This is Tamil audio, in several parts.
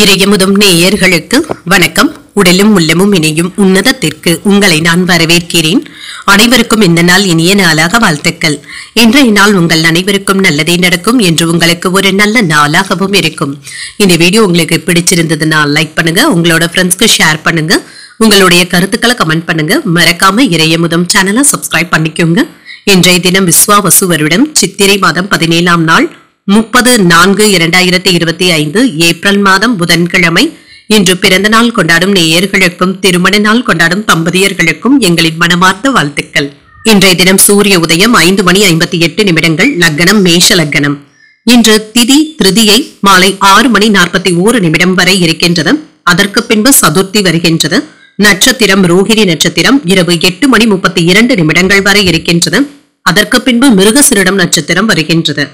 இறையமுதும் நேயர்களுக்கு வணக்கம். உடலும் உள்ளமும் இணையும் உன்னதத்திற்கு உங்களை நான் வரவேற்கிறேன். அனைவருக்கும் இந்த நாள் இனிய நாளாக வாழ்த்துக்கள். இன்றைய நாள் உங்கள் அனைவருக்கும் நல்லதே நடக்கும் என்று உங்களுக்கு ஒரு நல்ல நாளாகவும் இருக்கும். இந்த வீடியோ உங்களுக்கு பிடிச்சிருந்ததுன்னா லைக் பண்ணுங்க, உங்களோட ஃப்ரெண்ட்ஸ்க்கு ஷேர் பண்ணுங்க, உங்களுடைய கருத்துக்களை கமெண்ட் பண்ணுங்க. மறக்காம இறையமுதும் சேனலை சப்ஸ்கிரைப் பண்ணிக்கோங்க. இன்றைய தினம் விஸ்வாவசு வருடம் சித்திரை மாதம் 17ஆம் நாள் 30/4/2025 ஏப்ரல் மாதம் புதன்கிழமை. இன்று பிறந்த நாள் கொண்டாடும் நேயர்களுக்கும் திருமண நாள் கொண்டாடும் தம்பதியர்களுக்கும் எங்களின் மனமார்ந்த வாழ்த்துக்கள். இன்றைய தினம் சூரிய உதயம் 5:58 லக்னம் மேஷ லக்னம். இன்று திதி திருதியை மாலை 6:41 வரை இருக்கின்றது. அதற்கு பின்பு சதுர்த்தி வருகின்றது. நட்சத்திரம் ரோஹிணி நட்சத்திரம் இரவு 8:32 வரை இருக்கின்றது. அதற்கு பின்பு மிருகசிரிடம் நட்சத்திரம் வருகின்றது.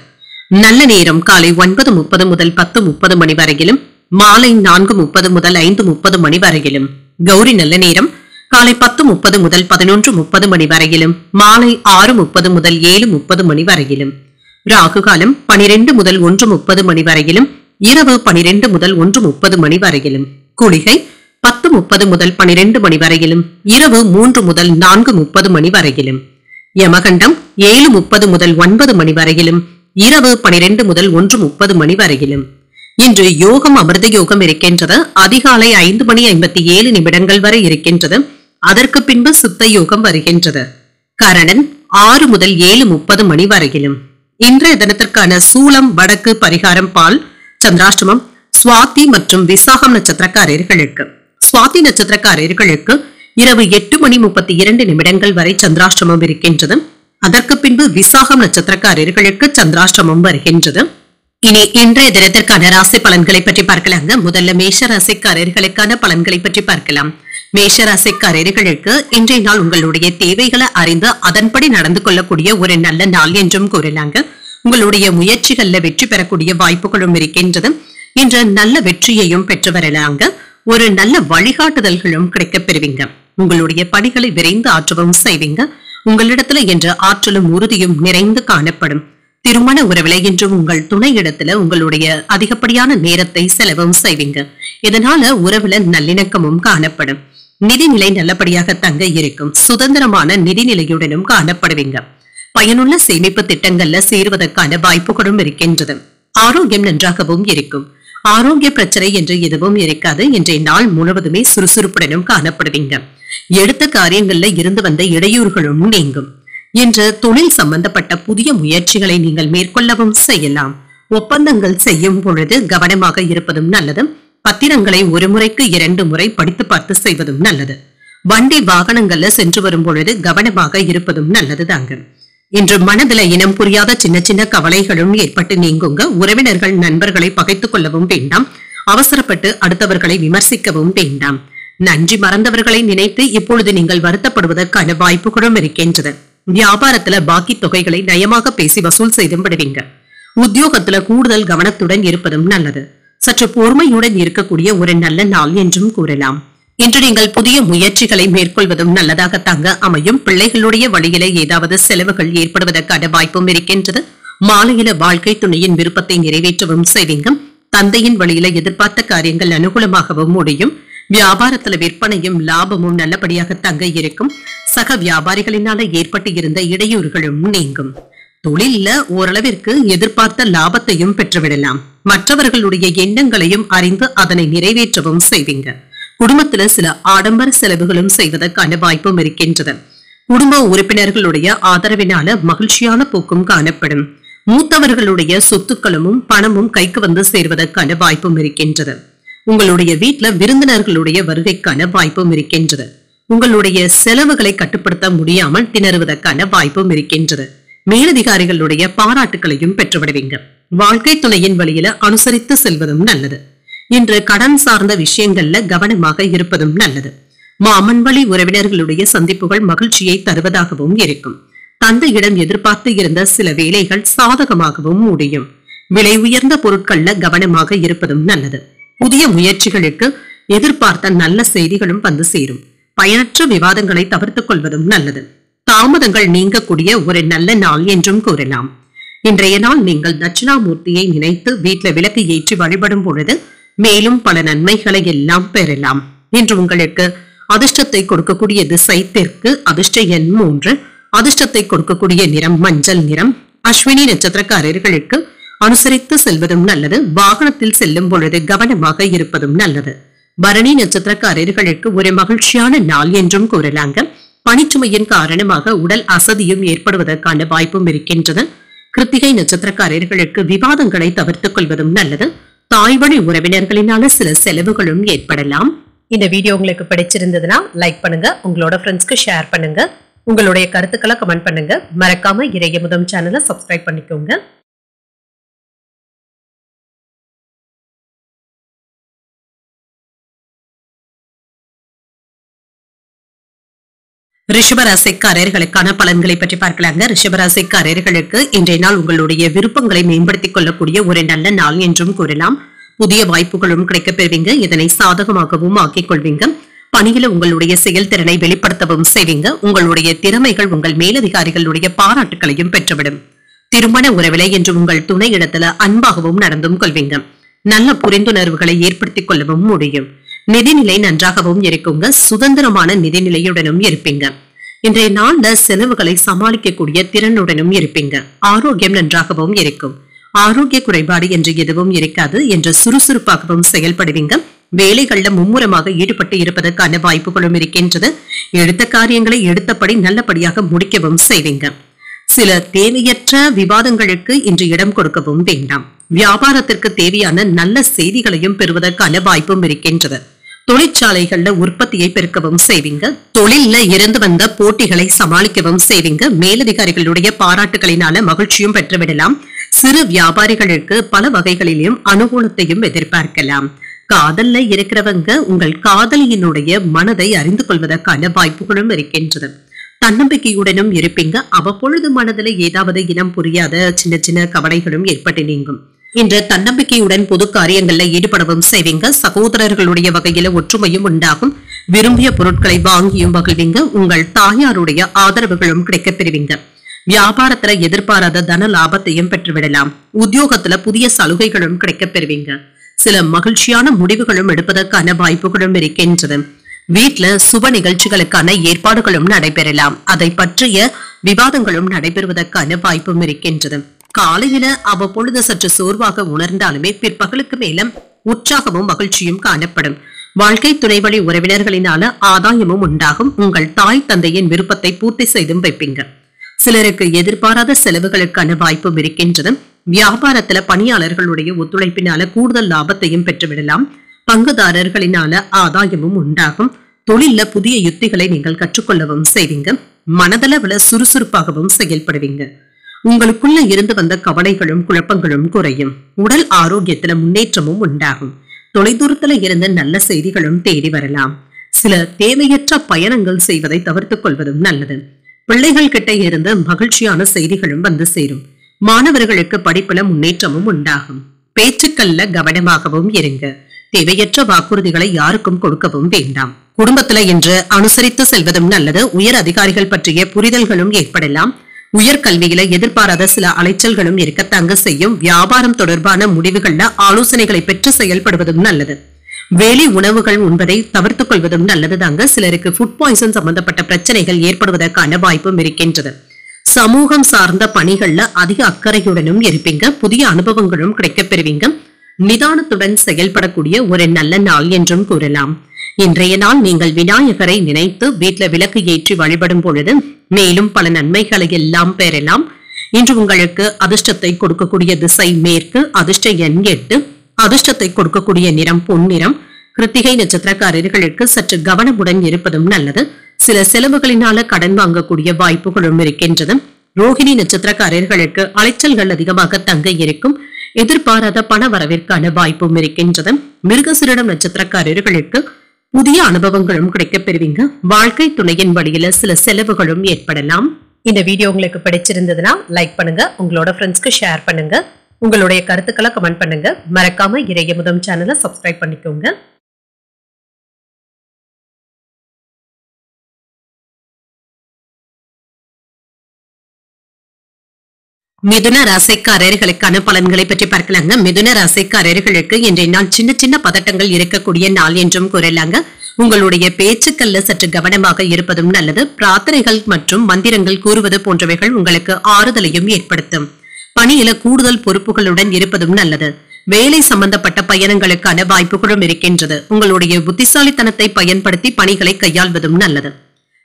நல்ல நேரம் காலை 9:30 முதல் 10:30 மணி வரையிலும், மாலை 4:30 முதல் 5:30 மணி வரையிலும். கௌரி நல்ல நேரம் காலை 10:30 முதல் 11:30 மணி வரையிலும், மாலை 6:30 முதல் 7:30 மணி வரையிலும். ராகு காலம் 12 முதல் 1:30 மணி வரையிலும், இரவு 12 முதல் 1:30 மணி வரையிலும். குளிகை 10:30 முதல் 12 மணி வரையிலும், இரவு 3 முதல் 4:30 மணி வரையிலும். யமகண்டம் 7:30 முதல் 9 மணி வரையிலும், இரவு 12 முதல் 1:30 மணி வரையிலும். இன்று யோகம் அமிர்த யோகம் இருக்கின்றது. அதிகாலை 5:57 வரை இருக்கின்றது. அதற்கு பின்பு சித்த யோகம் வருகின்றது. கரணன் 6 முதல் 7:30 மணி வரையிலும். இன்றைய தினத்திற்கான சூலம் வடக்கு, பரிகாரம் பால். சந்திராஷ்டமம் சுவாதி மற்றும் விசாகம் நட்சத்திரக்காரர்களுக்கு. சுவாதி நட்சத்திரக்காரர்களுக்கு இரவு 8:32 வரை சந்திராஷ்டமம் இருக்கின்றது. அதற்கு பின்பு விசாகம் நட்சத்திரக்காரர்களுக்கு சந்திராஷ்டமம் வருகின்றது. இனி இன்றைய தினத்திற்கான ராசி பலன்களை பற்றி பார்க்கலாங்க. முதல்ல மேஷ ராசிக்காரர்களுக்கான பலன்களை பற்றி பார்க்கலாம். மேஷ ராசிக்காரர்களுக்கு இன்றைய நாள் உங்களுடைய தேவைகளை அறிந்து அதன்படி நடந்து கொள்ளக்கூடிய ஒரு நல்ல நாள் என்றும் கூறலாங்க. உங்களுடைய முயற்சிகள்ல வெற்றி பெறக்கூடிய வாய்ப்புகளும் இருக்கின்றது. இன்று நல்ல வெற்றியையும் பெற்று வரலாங்க. ஒரு நல்ல வழிகாட்டுதல்களும் கிடைக்கப் பெறுவீங்க. உங்களுடைய பணிகளை விரைந்து ஆற்றவும் செய்வீங்க. உங்களிடத்துல என்ற ஆற்றலும் உறுதியும் நிறைந்து காணப்படும். திருமண உறவில என்றும் உங்கள் துணை இடத்துல உங்களுடைய அதிகப்படியான நேரத்தை செலவும் செய்வீங்க. இதனால உறவுல நல்லிணக்கமும் காணப்படும். நிதிநிலை நல்லபடியாக தங்க இருக்கும். சுதந்திரமான நிதிநிலையுடனும் காணப்படுவீங்க. பயனுள்ள சேமிப்பு திட்டங்கள்ல சேருவதற்கான வாய்ப்புகளும் இருக்கின்றது. ஆரோக்கியம் நன்றாகவும் இருக்கும். ஆரோக்கிய பிரச்சனை என்று எதுவும் இருக்காது. இன்றைய நாள் முழுவதுமே சுறுசுறுப்புடனும் காணப்படுவீங்க. எடுத்த காரியங்கள்ல இருந்து வந்த இடையூறுகளும் நீங்கும். இன்று தொழில் சம்பந்தப்பட்ட புதிய முயற்சிகளை நீங்கள் மேற்கொள்ளவும் செய்யலாம். ஒப்பந்தங்கள் செய்யும் பொழுது கவனமாக இருப்பதும் நல்லது. பத்திரங்களை ஒரு முறைக்கு 2 முறை படித்து பார்த்து செய்வதும் நல்லது. வண்டி வாகனங்கள்ல சென்று வரும் பொழுது கவனமாக இருப்பதும் நல்லது தாங்க. இன்று மனதுல இனம் புரியாத சின்ன சின்ன கவலைகளும் ஏற்பட்டு நீங்குங்க. உறவினர்கள் நண்பர்களை பகைத்துக் கொள்ளவும் வேண்டாம். அவசரப்பட்டு அடுத்தவர்களை விமர்சிக்கவும் வேண்டாம். நன்றி மறந்தவர்களை நினைத்து இப்பொழுது நீங்கள் வருத்தப்படுவதற்கான வாய்ப்புகளும் இருக்கின்றது. வியாபாரத்துல பாக்கி தொகைகளை நயமாக பேசி வசூல் செய்தும் விடுவீங்க. உத்தியோகத்துல கூடுதல் கவனத்துடன் இருப்பதும் நல்லது. சற்று பொறுமையுடன் இருக்கக்கூடிய ஒரு நல்ல நாள் என்றும் கூறலாம். இன்று நீங்கள் புதிய முயற்சிகளை மேற்கொள்வதும் நல்லதாகத்தாங்க அமையும். பிள்ளைகளுடைய வழியில ஏதாவது செலவுகள் ஏற்படுவதற்கான வாய்ப்பும் இருக்கின்றது. மாலையில வாழ்க்கை துணையின் விருப்பத்தை நிறைவேற்றவும் செய்வீங்க. தந்தையின் வழியில எதிர்பார்த்த காரியங்கள் அனுகூலமாகவும் முடியும். வியாபாரத்துல விற்பனையும் லாபமும் நல்லபடியாக தங்க இருக்கும். சக வியாபாரிகளினால ஏற்பட்டு இருந்த இடையூறுகளும் நீங்கும். தொழில ஓரளவிற்கு எதிர்பார்த்த லாபத்தையும் பெற்றுவிடலாம். மற்றவர்களுடைய எண்ணங்களையும் அறிந்து அதனை நிறைவேற்றவும் செய்வீங்க. குடும்பத்துல சில ஆடம்பர செலவுகளும் செய்வதற்கான வாய்ப்பும் இருக்கின்றது. குடும்ப உறுப்பினர்களுடைய ஆதரவினால மகிழ்ச்சியான போக்கும் காணப்படும். மூத்தவர்களுடைய சொத்துக்களும் பணமும் கைக்கு வந்து சேர்வதற்கான வாய்ப்பும் இருக்கின்றது. உங்களுடைய வீட்டுல விருந்தினர்களுடைய வருகைக்கான வாய்ப்பும் இருக்கின்றது. உங்களுடைய செலவுகளை கட்டுப்படுத்த முடியாமல் திணறுவதற்கான வாய்ப்பும் இருக்கின்றது. மேலதிகாரிகளுடைய பாராட்டுகளையும் பெற்றுவிடுவீங்க. வாழ்க்கை துணையின் வழியில அனுசரித்து செல்வதும் நல்லது. இன்று கடன் சார்ந்த விஷயங்கள்ல கவனமாக இருப்பதும் நல்லது. மாமன் வழி உறவினர்களுடைய சந்திப்புகள் மகிழ்ச்சியை தருவதாகவும் இருக்கும். தந்தையிடம் எதிர்பார்த்து இருந்த சில வேலைகள் சாதகமாகவும் முடியும். விலை உயர்ந்த பொருட்கள்ல கவனமாக இருப்பதும் நல்லது. புதிய முயற்சிகளுக்கு எதிர்பார்த்த நல்ல செய்திகளும் வந்து சேரும். பயனற்ற விவாதங்களை தவிர்த்துக் கொள்வதும் நல்லது. தாமதங்கள் நீங்கக்கூடிய ஒரு நல்ல நாள் என்றும் கூறலாம். இன்றைய நாள் நீங்கள் தட்சிணாமூர்த்தியை நினைத்து வீட்டில விளக்கு ஏற்றி வழிபடும் பொழுது மேலும் பல நன்மைகளை எல்லாம் பெறலாம். இன்று உங்களுக்கு அதிர்ஷ்டத்தை கொடுக்கக்கூடிய திசை தெற்கு, அதிர்ஷ்ட எண் 3, அதிர்ஷ்டத்தை கொடுக்கக்கூடிய நிறம் மஞ்சள் நிறம். அஸ்வினி நட்சத்திரக்காரர்களுக்கு அனுசரித்து செல்வதும் நல்லது, வாகனத்தில் செல்லும் பொழுது கவனமாக இருப்பதும் நல்லது. பரணி நட்சத்திரக்காரர்களுக்கு ஒரு மகிழ்ச்சியான நாள் என்றும் கூறலாங்க. பணிச்சுமையின் காரணமாக உடல் அசதியும் ஏற்படுவதற்கான வாய்ப்பும் இருக்கின்றது. கிருத்திகை நட்சத்திரக்காரர்களுக்கு விவாதங்களை தவிர்த்துக் கொள்வதும் நல்லது. தாய்வழி உறவினர்களினால சில செலவுகளும் ஏற்படலாம். இந்த வீடியோ உங்களுக்கு பிடிச்சிருந்ததுன்னா லைக் பண்ணுங்க, உங்களோட ஃப்ரெண்ட்ஸ்க்கு ஷேர் பண்ணுங்க, உங்களுடைய கருத்துக்களை கமெண்ட் பண்ணுங்க. மறக்காம இறையமுதம் சேனலை சப்ஸ்கிரைப் பண்ணிக்கோங்க. ரிஷபராசிக்காரர்களுக்கான பலன்களை பற்றி பார்க்கலாங்க. ரிஷபராசிக்காரர்களுக்கு இன்றைய நாள் உங்களுடைய விருப்பங்களை மேம்படுத்திக் கொள்ளக்கூடிய ஒரு நல்ல நாள் என்றும் கூறலாம். புதிய வாய்ப்புகளும் கிடைக்கப் பெறுவீங்க. இதனை சாதகமாகவும் ஆக்கிக் கொள்வீங்க. பணியில உங்களுடைய செயல்திறனை வெளிப்படுத்தவும் செய்வீங்க. உங்களுடைய திறமைகள் உங்கள் மேலதிகாரிகளுடைய பாராட்டுகளையும் பெற்றுவிடும். திருமண உறவிலை என்று உங்கள் துணை இடத்துல அன்பாகவும் நடந்தும் கொள்வீங்க. நல்ல புரிந்துணர்வுகளை ஏற்படுத்திக் கொள்ளவும் முடியும். நிதிநிலை நன்றாகவும் இருக்குங்க. சுதந்திரமான நிதிநிலையுடனும் இருப்பீங்க. இன்றைய நாள்ல செலவுகளை சமாளிக்கக்கூடிய திறனுடனும் இருப்பீங்க. ஆரோக்கியம் நன்றாகவும் இருக்கும். ஆரோக்கிய குறைபாடு என்று எதுவும் இருக்காது என்று சுறுசுறுப்பாகவும் செயல்படுவீங்க. வேலைகள்ல மும்முரமாக ஈடுபட்டு இருப்பதற்கான வாய்ப்புகளும் இருக்கின்றது. எடுத்த காரியங்களை எடுத்தபடி நல்லபடியாக முடிக்கவும் செய்வீங்க. சில தேவையற்ற விவாதங்களுக்கு இன்று இடம் கொடுக்கவும் வேண்டாம். வியாபாரத்திற்கு தேவையான நல்ல செய்திகளையும் பெறுவதற்கான வாய்ப்பும் இருக்கின்றது. தொழிற்சாலைகள்ல உற்பத்தியை பெருக்கவும் செய்வீங்க. தொழில்ல இருந்து வந்த போட்டிகளை சமாளிக்கவும் செய்வீங்க. மேலதிகாரிகளுடைய பாராட்டுகளினால மகிழ்ச்சியும் பெற்றுவிடலாம். சிறு வியாபாரிகளுக்கு பல வகைகளிலும் அனுகூலத்தையும் எதிர்பார்க்கலாம். காதல்ல இருக்கிறவங்க உங்கள் காதலியினுடைய மனதை அறிந்து கொள்வதற்கான வாய்ப்புகளும் இருக்கின்றது. தன்னம்பிக்கையுடனும் இருப்பீங்க. அவ்வப்பொழுது மனதில் ஏதாவது இனம் புரியாத சின்ன சின்ன கவலைகளும் ஏற்பட்டு நீங்கும். இன்று தன்னம்பிக்கையுடன் பொது காரியங்கள்ல ஈடுபடவும் செய்வீங்க. சகோதரர்களுடைய வகையில ஒற்றுமையும் உண்டாகும். விரும்பிய பொருட்களை வாங்கியும் மகிழ்வீங்க. உங்கள் தாயாருடைய ஆதரவுகளும் கிடைக்கப் பெறுவீங்க. வியாபாரத்துல எதிர்பாராத தன லாபத்தையும் பெற்றுவிடலாம். உத்தியோகத்துல புதிய சலுகைகளும் கிடைக்கப் பெறுவீங்க. சில மகிழ்ச்சியான முடிவுகளும் எடுப்பதற்கான வாய்ப்புகளும் இருக்கின்றது. வீட்டுல சுப நிகழ்ச்சிகளுக்கான ஏற்பாடுகளும் நடைபெறலாம். அதை பற்றிய விவாதங்களும் நடைபெறுவதற்கான வாய்ப்பும் இருக்கின்றது. காலையில அவ்வப்பொழுது சற்று சோர்வாக உணர்ந்தாலுமே பிற்பகலுக்கு மேலும் உற்சாகமும் மகிழ்ச்சியும் காணப்படும். வாழ்க்கை துணை வழி உறவினர்களினால ஆதாயமும் உண்டாகும். உங்கள் தாய் தந்தையின் விருப்பத்தை பூர்த்தி செய்தும் வைப்பீங்க. சிலருக்கு எதிர்பாராத செலவுகளுக்கான வாய்ப்பும் இருக்கின்றது. வியாபாரத்துல பணியாளர்களுடைய ஒத்துழைப்பினால கூடுதல் லாபத்தையும் பெற்றுவிடலாம். பங்குதாரர்களினால ஆதாயமும் உண்டாகும். தொழில்ல புதிய யுத்திகளை நீங்கள் கற்றுக்கொள்ளவும் செய்வீங்க. மனதளவுல சுறுசுறுப்பாகவும் செயல்படுவீங்க. உங்களுக்குள்ள இருந்து வந்த கவலைகளும் குழப்பங்களும் குறையும். உடல் ஆரோக்கியத்துல முன்னேற்றமும் உண்டாகும். தொலைதூரத்துல இருந்து நல்ல செய்திகளும் தேடி வரலாம். சில தேவையற்ற பயணங்கள் செய்வதை தவிர்த்துக் கொள்வதும் நல்லது. பிள்ளைகள் கிட்ட இருந்து மகிழ்ச்சியான செய்திகளும் வந்து சேரும். மாணவர்களுக்கு படிப்புல முன்னேற்றமும் உண்டாகும். பேச்சுக்கள்ல கவனமாகவும் இருங்க. தேவையற்ற வாக்குறுதிகளை யாருக்கும் கொடுக்கவும் வேண்டாம். குடும்பத்துல இன்று அனுசரித்து செல்வதும் நல்லது. உயர் அதிகாரிகள் பற்றிய புரிதல்களும் ஏற்படலாம். உயர்கல்வியில எதிர்பாராத சில அலைச்சல்களும் இருக்கத்தாங்க செய்யும். வியாபாரம் தொடர்பான முடிவுகள்ல ஆலோசனைகளை பெற்று செயல்படுவதும் நல்லது. வேலை உணவுகள் உண்பதை தவிர்த்துக் கொள்வதும் நல்லதுதாங்க. சிலருக்கு ஃபுட் பாய்சன் சம்பந்தப்பட்ட பிரச்சனைகள் ஏற்படுவதற்கான வாய்ப்பும் இருக்கின்றது. சமூகம் சார்ந்த பணிகள்ல அதிக அக்கறையுடனும் இருப்பீங்க. புதிய அனுபவங்களும் கிடைக்கப் பெறுவீங்க. நிதானத்துடன் செயல்படக்கூடிய ஒரு நல்ல நாள் என்றும் கூறலாம். இன்றைய நாள் நீங்கள் விநாயகரை நினைத்து வீட்டுல விளக்கு ஏற்றி வழிபடும் பொழுது மேலும் பல நன்மைகளை எல்லாம் பெறலாம். இன்று உங்களுக்கு அதிர்ஷ்டத்தை கொடுக்கக்கூடிய திசை மேற்கு, அதிர்ஷ்ட எண் 8, அதிர்ஷ்டத்தை கொடுக்கக்கூடிய நிறம் பொன்னிறம். கிருத்திகை நட்சத்திரக்காரர்களுக்கு சற்று கவனமுடன் இருப்பதும் நல்லது. சில செலவுகளினால கடன் வாங்கக்கூடிய வாய்ப்புகளும் இருக்கின்றது. ரோஹிணி நட்சத்திரக்காரர்களுக்கு அலைச்சல்கள் அதிகமாக தங்க இருக்கும். எதிர்பாராத பண வரவிற்கான வாய்ப்பும் இருக்கின்றது. மிருகசீரிடம் நட்சத்திரக்காரர்களுக்கு புதிய அனுபவங்களும் கிடைக்கப் பெறுவீங்க. வாழ்க்கை துணையின் வழியில சில செலவுகளும் ஏற்படலாம். இந்த வீடியோ உங்களுக்கு பிடிச்சிருந்ததுன்னா லைக் பண்ணுங்க, உங்களோட ஃப்ரெண்ட்ஸ்க்கு ஷேர் பண்ணுங்க, உங்களுடைய கருத்துக்களை கமெண்ட் பண்ணுங்க. மறக்காம இறையமுதம் சேனலை சப்ஸ்கிரைப் பண்ணிக்கோங்க. மிதுன ராசிக்காரர்களுக்கான பலன்களை பற்றி பார்க்கலாங்க. மிதுன ராசிக்காரர்களுக்கு இன்றைய நாள் சின்ன சின்ன பதட்டங்கள் இருக்கக்கூடிய நாள் என்றும் கூறலாங்க. உங்களுடைய பேச்சுக்கள்ல சற்று கவனமாக இருப்பதும் நல்லது. பிரார்த்தனைகள் மற்றும் மந்திரங்கள் கூறுவது போன்றவைகள் உங்களுக்கு ஆறுதலையும் ஏற்படுத்தும். பணியில கூடுதல் பொறுப்புகளுடன் இருப்பதும் நல்லது. வேலை சம்பந்தப்பட்ட பயணங்களுக்கான வாய்ப்புகளும் இருக்கின்றது. உங்களுடைய புத்திசாலித்தனத்தை பயன்படுத்தி பணிகளை கையாள்வதும் நல்லது.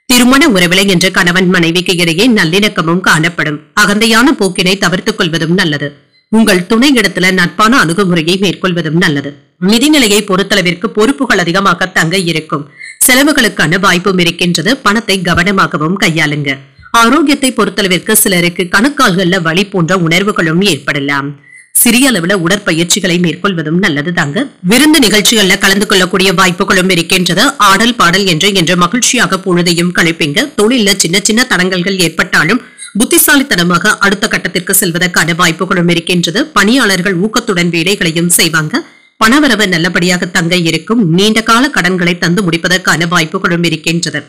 திருமண உறவிலை என்று கணவன் மனைவிக்கு இடையே நல்லிணக்கமும் காணப்படும். அகந்தையான போக்கினை தவிர்த்துக் கொள்வதும் நல்லது. உங்கள் துணை இடத்துல நட்பான அணுகுமுறையை மேற்கொள்வதும் நல்லது. நிதிநிலையை பொறுத்தளவிற்கு பொறுப்புகள் அதிகமாக தங்க இருக்கும். செலவுகளுக்கான வாய்ப்பும் இருக்கின்றது. பணத்தை கவனமாகவும் கையாளுங்க. ஆரோக்கியத்தை பொறுத்தளவிற்கு சிலருக்கு கணுக்கால்கள்ல வலி போன்ற உணர்வுகளும் ஏற்படலாம். சிறிய அளவுல உடற்பயிற்சிகளை மேற்கொள்வதும் நல்லது தாங்க. விருந்து நிகழ்ச்சிகள்ல கலந்து கொள்ளக்கூடிய வாய்ப்புகளும் இருக்கின்றது. ஆடல் பாடல் என்று மகிழ்ச்சியாக பொழுதையும் கழிப்பீங்க. தொழில சின்ன சின்ன தடங்கல்கள் ஏற்பட்டாலும் புத்திசாலித்தனமாக அடுத்த கட்டத்திற்கு செல்வதற்கான வாய்ப்புகளும் இருக்கின்றது. பணியாளர்கள் ஊக்கத்துடன் வேலைகளையும் செய்வாங்க. பணவரவு நல்லபடியாக தங்க இருக்கும். நீண்ட கால கடன்களை தந்து முடிப்பதற்கான வாய்ப்புகளும் இருக்கின்றது.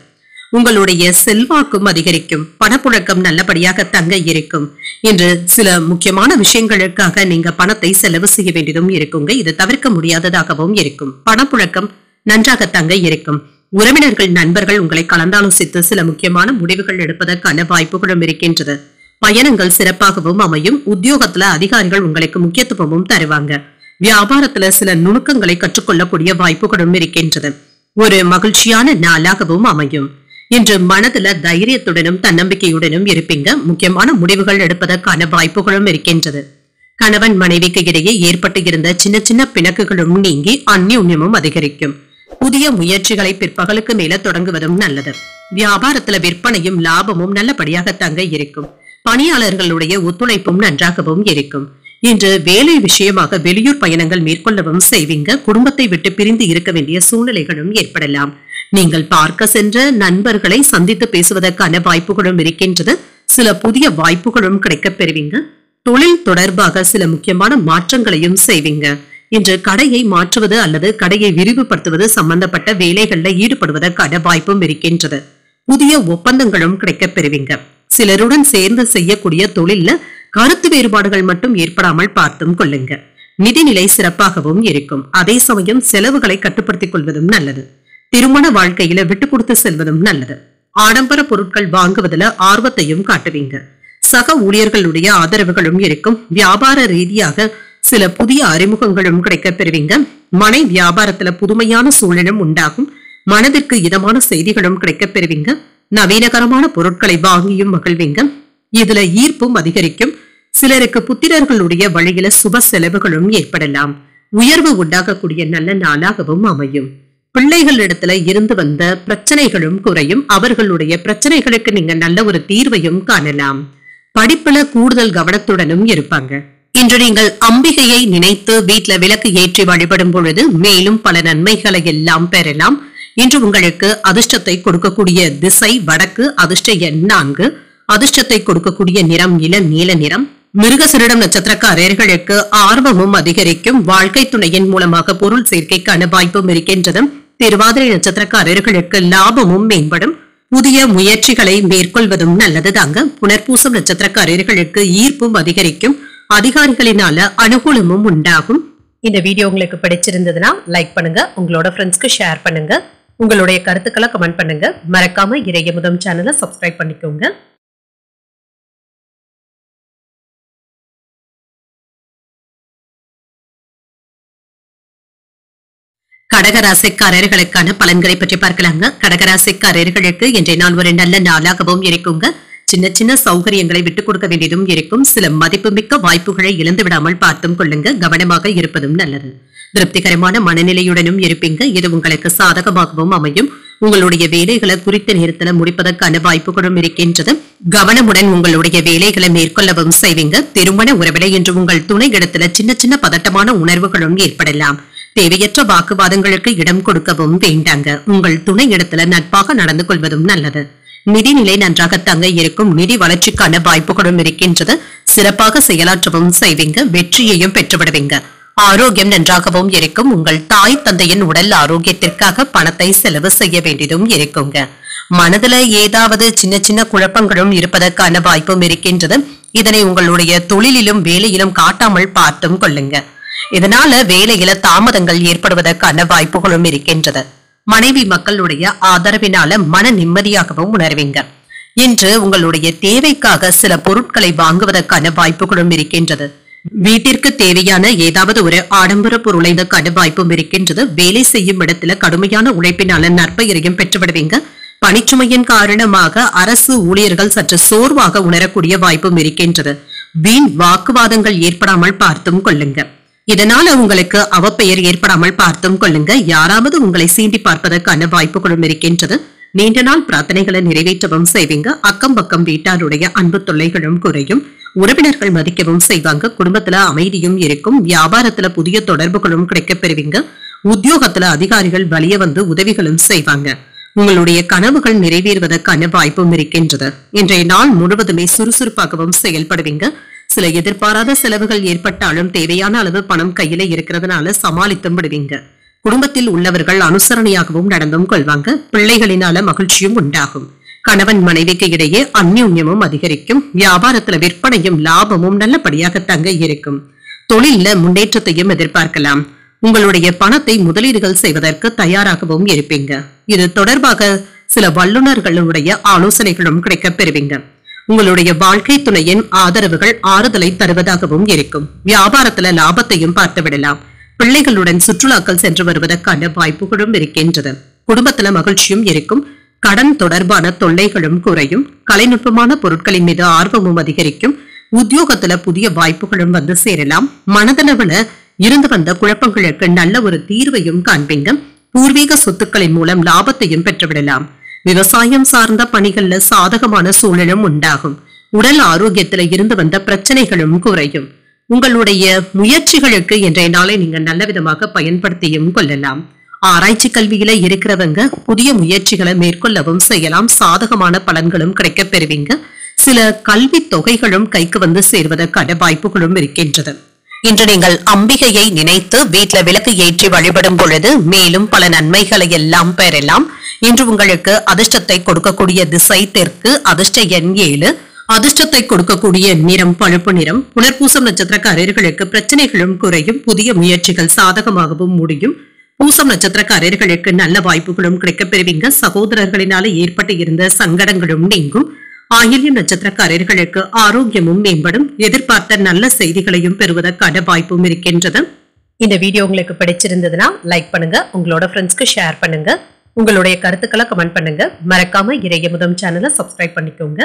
உங்களுடைய செல்வாக்கும் அதிகரிக்கும். பணப்புழக்கம் நல்லபடியாக தங்க இருக்கும். இன்று சில முக்கியமான விஷயங்களுக்காக நீங்க பணத்தை செலவு செய்ய வேண்டியதும் இருக்குங்க. இது தவிர்க்க முடியாததாகவும் இருக்கும். பணப்புழக்கம் நன்றாக தங்க இருக்கும். உறவினர்கள் நண்பர்கள் உங்களை கலந்தாலோசித்து சில முக்கியமான முடிவுகள் எடுப்பதற்கான வாய்ப்புகளும் இருக்கின்றது. பயணங்கள் சிறப்பாகவும் அமையும். உத்தியோகத்துல அதிகாரிகள் உங்களுக்கு முக்கியத்துவமும் தருவாங்க. வியாபாரத்துல சில நுணுக்கங்களை கற்றுக்கொள்ளக்கூடிய வாய்ப்புகளும் இருக்கின்றது. ஒரு மகிழ்ச்சியான நாளாகவும் அமையும். இன்று மனதுல தைரியத்துடனும் தன்னம்பிக்கையுடனும் இருப்பீங்க. முக்கியமான முடிவுகள் எடுப்பதற்கான வாய்ப்புகளும் இருக்கின்றது. கணவன் மனைவிக்கு இடையே ஏற்பட்டு இருந்த சின்ன சின்ன பிணக்குகளும் நீங்கி அந்யோன்யமும் அதிகரிக்கும். புதிய முயற்சிகளை பிற்பகலுக்கு மேல தொடங்குவதும் நல்லது. வியாபாரத்துல விற்பனையும் லாபமும் நல்லபடியாக தங்க இருக்கும். பணியாளர்களுடைய ஒத்துழைப்பும் நன்றாகவும் இருக்கும். இன்று வேலை விஷயமாக வெளியூர் பயணங்கள் மேற்கொள்ளவும் செய்வீங்க. குடும்பத்தை விட்டு பிரிந்து இருக்க வேண்டிய சூழ்நிலைகளும் ஏற்படலாம். நீங்கள் பார்க்க சென்ற நண்பர்களை சந்தித்து பேசுவதற்கான வாய்ப்புகளும் இருக்கின்றது. சில புதிய வாய்ப்புகளும் கிடைக்கப் பெறுவீங்க. தொழில் தொடர்பாக சில முக்கியமான மாற்றங்களையும் செய்வீங்க. இன்று கடையை மாற்றுவது அல்லது கடையை விரிவுபடுத்துவது சம்பந்தப்பட்ட வேலைகள்ல ஈடுபடுவதற்கான வாய்ப்பும் இருக்கின்றது. புதிய ஒப்பந்தங்களும் கிடைக்கப் பெறுவீங்க. சிலருடன் சேர்ந்து செய்யக்கூடிய தொழில்ல கருத்து வேறுபாடுகள் மட்டும் ஏற்படாமல் பார்த்தும் கொள்ளுங்க. நிதிநிலை சிறப்பாகவும் இருக்கும். அதே சமயம் செலவுகளை கட்டுப்படுத்திக் கொள்வதும் நல்லது. திருமண வாழ்க்கையில விட்டு கொடுத்து செல்வதும் நல்லது. ஆடம்பர பொருட்கள் வாங்குவதில் ஆர்வத்தையும் காட்டுவீங்க. சக ஊழியர்களுடைய ஆதரவுகளும் இருக்கும். வியாபார ரீதியாக சில புதிய அறிமுகங்களும் கிடைக்கப் பெறுவீங்க. மனை வியாபாரத்துல புதுமையான சூழலும் உண்டாகும். மனதிற்கு இதமான செய்திகளும் கிடைக்கப் பெறுவீங்க. நவீனகரமான பொருட்களை வாங்கியும் மகிழ்வீங்க. இதுல ஈர்ப்பும் அதிகரிக்கும். சிலருக்கு புத்திரர்களுடைய வழியில சுப செலவுகளும் ஏற்படலாம். உயர்வு உண்டாகக்கூடிய நல்ல நாளாகவும் அமையும். பிள்ளைகளிடத்துல இருந்து வந்த பிரச்சனைகளும் குறையும். அவர்களுடைய பிரச்சனைகளுக்கு நீங்க நல்ல ஒரு தீர்வையும் காணலாம். படிப்புல கூடுதல் கவனத்துடனும் இருப்பாங்க. இன்று நீங்கள் அம்பிகையை நினைத்து வீட்டுல விளக்கு ஏற்றி வழிபடும் பொழுது மேலும் பல நன்மைகளை எல்லாம் பெறலாம். இன்று உங்களுக்கு அதிர்ஷ்டத்தை கொடுக்கக்கூடிய திசை வடக்கு. அதிர்ஷ்ட எண் 4. அதிர்ஷ்டத்தை கொடுக்கக்கூடிய நிறம் இளம் நீல நிறம். மிருகசீரிடம் நட்சத்திரக்காரர்களுக்கு ஆர்வமும் அதிகரிக்கும். வாழ்க்கை துணையின் மூலமாக பொருள் சேர்க்கைக்கான வாய்ப்பும் இருக்கின்றது. திருவாதிரை நட்சத்திரக்காரர்களுக்கு லாபமும் மேம்படும். புதிய முயற்சிகளை மேற்கொள்வதும் நல்லது தாங்க. புனர்பூசம் நட்சத்திரக்காரர்களுக்கு ஈர்ப்பும் அதிகரிக்கும். அதிகாரிகளினால அனுகூலமும் உண்டாகும். இந்த வீடியோ உங்களுக்கு பிடிச்சிருந்ததுன்னா லைக் பண்ணுங்க. உங்களோட ஃப்ரெண்ட்ஸ்க்கு ஷேர் பண்ணுங்க. உங்களுடைய கருத்துக்களை கமெண்ட் பண்ணுங்க. மறக்காம இறையமுதம் சேனலை சப்ஸ்கிரைப் பண்ணிக்கோங்க. கடகராசிக்காரர்களுக்கான பலன்களை பற்றி பார்க்கலாங்க. கடகராசிக்காரர்களுக்கு இன்றைய நாள் ஒரு நல்ல நாளாகவும் இருக்குங்க. சின்ன சின்ன சௌகரியங்களை விட்டுக் கொடுக்க வேண்டியதும் இருக்கும். சில மதிப்புமிக்க வாய்ப்புகளை இழந்து விடாமல் பார்த்தும் கொள்ளுங்க. கவனமாக இருப்பதும் நல்லது. திருப்திகரமான மனநிலையுடனும் இருப்பீங்க. இது உங்களுக்கு சாதகமாகவும் அமையும். உங்களுடைய வேலைகளை குறித்த நேரத்துல முடிப்பதற்கான வாய்ப்புகளும் இருக்கின்றது. கவனமுடன் உங்களுடைய வேலைகளை மேற்கொள்ளவும் செய்வீங்க. திருமண உறவிலை என்று உங்கள் துணை இடத்துல சின்ன சின்ன பதட்டமான உணர்வுகளும் ஏற்படலாம். தேவையற்ற வாக்குவாதங்களுக்கு இடம் கொடுக்கவும் வேண்டாங்க. உங்கள் துணை இடத்துல நட்பாக நடந்து கொள்வதும் நல்லது. நிதிநிலை நன்றாக தங்க இருக்கும். நிதி வளர்ச்சிக்கான வாய்ப்புகளும் இருக்கின்றது. சிறப்பாக செயலாற்றவும் செய்வீங்க. வெற்றியையும் பெற்றுவிடுவீங்க. ஆரோக்கியம் நன்றாகவும் இருக்கும். உங்கள் தாய் தந்தையின் உடல் ஆரோக்கியத்திற்காக பணத்தை செலவு செய்ய வேண்டியதும் இருக்குங்க. மனதுல ஏதாவது சின்ன சின்ன குழப்பங்களும் இருப்பதற்கான வாய்ப்பும் இருக்கின்றது. இதனை உங்களுடைய தொழிலிலும் வேலையிலும் காட்டாமல் பார்த்தும் கொள்ளுங்க. இதனால வேலையில தாமதங்கள் ஏற்படுவதற்கான வாய்ப்புகளும் இருக்கின்றது. மனைவி மக்களுடைய ஆதரவினால மன நிம்மதியாகவும் உணர்வீங்க. இன்று உங்களுடைய தேவைக்காக சில பொருட்களை வாங்குவதற்கான வாய்ப்புகளும் இருக்கின்றது. வீட்டிற்கு தேவையான ஏதாவது ஒரு ஆடம்பர பொருளைக்கான வாய்ப்பும் இருக்கின்றது. வேலை செய்யும் இடத்துல கடுமையான உழைப்பினால நற்பெயரையும் பெற்றுவிடுவீங்க. பணிச்சுமையின் காரணமாக அரசு ஊழியர்கள் சற்று சோர்வாக உணரக்கூடிய வாய்ப்பும் இருக்கின்றது. வீண் வாக்குவாதங்கள் ஏற்படாமல் பார்த்தும் கொள்ளுங்க. இதனால உங்களுக்கு அவப்பெயர் ஏற்படாமல் பார்த்தும் கொள்ளுங்க. யாராவது உங்களை சீண்டி பார்ப்பதற்கான வாய்ப்புகளும் இருக்கின்றது. நீண்ட நாள் பிரார்த்தனைகளை நிறைவேற்றவும் செய்வீங்க. அக்கம் பக்கம் வீட்டாருடைய அன்பு தொல்லைகளும் குறையும். உறவினர்கள் மதிக்கவும் செய்வாங்க. குடும்பத்துல அமைதியும் இருக்கும். வியாபாரத்துல புதிய தொடர்புகளும் கிடைக்கப் பெறுவீங்க. உத்தியோகத்துல அதிகாரிகள் வலிய வந்து உதவிகளும் செய்வாங்க. உங்களுடைய கனவுகள் நிறைவேறுவதற்கான வாய்ப்பும் இருக்கின்றது. இன்றைய நாள் முழுவதுமே சுறுசுறுப்பாகவும் செயல்படுவீங்க. சில எதிர்பாராத செலவுகள் ஏற்பட்டாலும் தேவையான அளவு பணம் கையில இருக்கிறதுனால சமாளித்தும் விடுவீங்க. குடும்பத்தில் உள்ளவர்கள் அனுசரணையாகவும் நடந்தும் கொள்வாங்க. பிள்ளைகளினால மகிழ்ச்சியும் உண்டாகும். கணவன் மனைவிக்கு இடையே அந்யோன்யமும் அதிகரிக்கும். வியாபாரத்துல விற்பனையும் லாபமும் நல்லபடியாக தங்க இருக்கும். தொழில முன்னேற்றத்தையும் எதிர்பார்க்கலாம். உங்களுடைய பணத்தை முதலீடுகள் செய்வதற்கு தயாராகவும் இருப்பீங்க. இது தொடர்பாக சில வல்லுநர்களுடைய ஆலோசனைகளும் கிடைக்கப் பெறுவீங்க. உங்களுடைய வாழ்க்கை துணையின் ஆதரவுகள் ஆறுதலை தருவதாகவும் இருக்கும். வியாபாரத்துல லாபத்தையும் பார்த்து விடலாம். பிள்ளைகளுடன் சுற்றுலாக்கள் சென்று வருவதற்கான வாய்ப்புகளும் இருக்கின்றது. குடும்பத்துல மகிழ்ச்சியும் இருக்கும். கடன் தொடர்பான தொல்லைகளும் குறையும். கலைநுட்பமான பொருட்களின் மீது ஆர்வமும் அதிகரிக்கும். உத்தியோகத்துல புதிய வாய்ப்புகளும் வந்து சேரலாம். மனதளவுல இருந்து வந்த குழப்பங்களுக்கு நல்ல ஒரு தீர்வையும் காண்பீங்க. பூர்வீக சொத்துக்களின் மூலம் லாபத்தையும் பெற்றுவிடலாம். விவசாயம் சார்ந்த பணிகள்ல சாதகமான சூழலும் உண்டாகும். உடல் ஆரோக்கியத்துல இருந்து வந்த பிரச்சனைகளும் குறையும். உங்களுடைய முயற்சிகளுக்கு இன்றைய நாளை நீங்க நல்ல விதமாக பயன்படுத்தியும் கொள்ளலாம். ஆராய்ச்சி கல்வியில இருக்கிறவங்க புதிய முயற்சிகளை மேற்கொள்ளவும் செய்யலாம். சாதகமான பலன்களும் கிடைக்கப் பெறுவீங்க. சில கல்வி தொகைகளும் கைக்கு வந்து சேர்வதற்கான வாய்ப்புகளும் இருக்கின்றது. இன்று நீங்கள் அம்பிகையை நினைத்து வீட்டுல விளக்கு ஏற்றி வழிபடும் பொழுது மேலும் பல நன்மைகளை எல்லாம் பெறலாம். இன்று உங்களுக்கு அதிர்ஷ்டத்தை கொடுக்கக்கூடிய திசை தெற்கு. அதிர்ஷ்ட எண் 7. அதிர்ஷ்டத்தை கொடுக்கக்கூடிய நிறம் பழுப்பு நிறம். புனர்பூசம் நட்சத்திரக்காரர்களுக்கு பிரச்சனைகளும் குறையும். புதிய முயற்சிகள் சாதகமாகவும் முடியும். பூசம் நட்சத்திரக்காரர்களுக்கு நல்ல வாய்ப்புகளும் கிடைக்கப் பெறுவீங்க. சகோதரர்களினால ஏற்பட்டு இருந்த சங்கடங்களும் நீங்கும். ஆயில்யம் நட்சத்திரக்காரர்களுக்கு ஆரோக்கியமும் மேம்படும். எதிர்பார்த்த நல்ல செய்திகளையும் பெறுவதற்கான வாய்ப்பும் இருக்கின்றது. இந்த வீடியோ உங்களுக்கு பிடிச்சிருந்ததுன்னா லைக் பண்ணுங்க. உங்களோட ஃப்ரெண்ட்ஸ்க்கு ஷேர் பண்ணுங்க. உங்களுடைய கருத்துக்களை கமெண்ட் பண்ணுங்க. மறக்காம இறையமுதம் சேனலை சப்ஸ்கிரைப் பண்ணிக்கோங்க.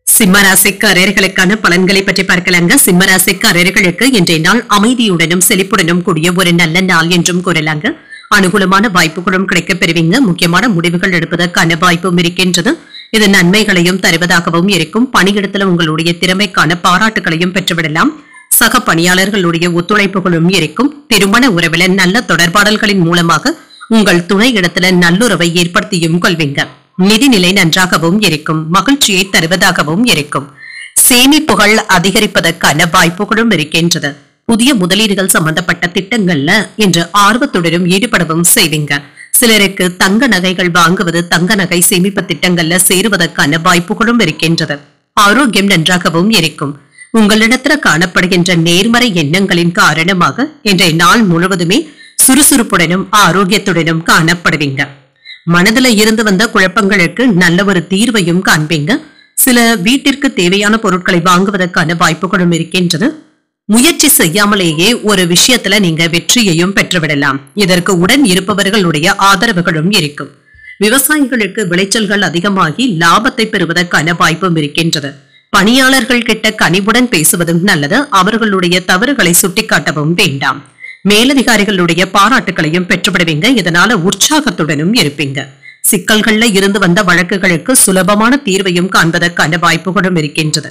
சிம்மராசிக்காரர்களுக்கான பலன்களை பற்றி பார்க்கலாங்க. சிம்மராசிக்காரர்களுக்கு இன்றைய நாள் அமைதியுடனும் செழிப்புடனும் கூடிய ஒரு நல்ல நாள் என்றும் கூறலாங்க. அனுகூலமான வாய்ப்புகளும் கிடைக்கப் பெறுவீங்க. முக்கியமான முடிவுகள் எடுப்பதற்கான வாய்ப்பும் இருக்கின்றது. இது நன்மைகளையும் தருவதாகவும் இருக்கும். பணியிடத்துல உங்களுடைய திறமைக்கான பாராட்டுகளையும் பெற்றுவிடலாம். சக பணியாளர்களுடைய ஒத்துழைப்புகளும் இருக்கும். திருமண உறவில நல்ல தொடர்பாடல்களின் மூலமாக உங்கள் துணை இடத்துல நல்லுறவை ஏற்படுத்தியும் கொள்வீங்க. நிதிநிலை நன்றாகவும் இருக்கும். மகிழ்ச்சியை தருவதாகவும் இருக்கும். சேமிப்புகள் அதிகரிப்பதற்கான வாய்ப்புகளும் இருக்கின்றது. புதிய முதலீடுகள் சம்பந்தப்பட்ட திட்டங்கள்ல இன்று ஆர்வத்துடனும் ஈடுபடவும் செய்வீங்க. சிலருக்கு தங்க நகைகள் வாங்குவது, தங்க நகை சேமிப்பு திட்டங்கள்ல சேருவதற்கான வாய்ப்புகளும் இருக்கின்றது. ஆரோக்கியம் நன்றாகவும் இருக்கும். உங்களிடத்துல காணப்படுகின்ற நேர்மறை எண்ணங்களின் காரணமாக இன்றைய நாள் முழுவதுமே சுறுசுறுப்புடனும் ஆரோக்கியத்துடனும் காணப்படுவீங்க. மனதுல இருந்து வந்த குழப்பங்களுக்கு நல்ல ஒரு தீர்வையும் காண்பீங்க. சில வீட்டிற்கு தேவையான பொருட்களை வாங்குவதற்கான வாய்ப்புகளும் இருக்கின்றது. முயற்சி செய்யாமலேயே ஒரு விஷயத்துல நீங்க வெற்றியையும் பெற்றுவிடலாம். இதற்கு உடன் இருப்பவர்களுடைய ஆதரவுகளும் இருக்கும். விவசாயிகளுக்கு விளைச்சல்கள் அதிகமாகி லாபத்தை பெறுவதற்கான வாய்ப்பும் இருக்கின்றது. பணியாளர்கள் கிட்ட கனிவுடன் பேசுவதும் நல்லது. அவர்களுடைய தவறுகளை சுட்டிக்காட்டவும் வேண்டாம். மேலதிகாரிகளுடைய பாராட்டுகளையும் பெற்றுவிடுவீங்க. இதனால உற்சாகத்துடனும் இருப்பீங்க. சிக்கல்கள்ல இருந்து வந்த வழக்குகளுக்கு சுலபமான தீர்வையும் காண்பதற்கான வாய்ப்புகளும் இருக்கின்றது.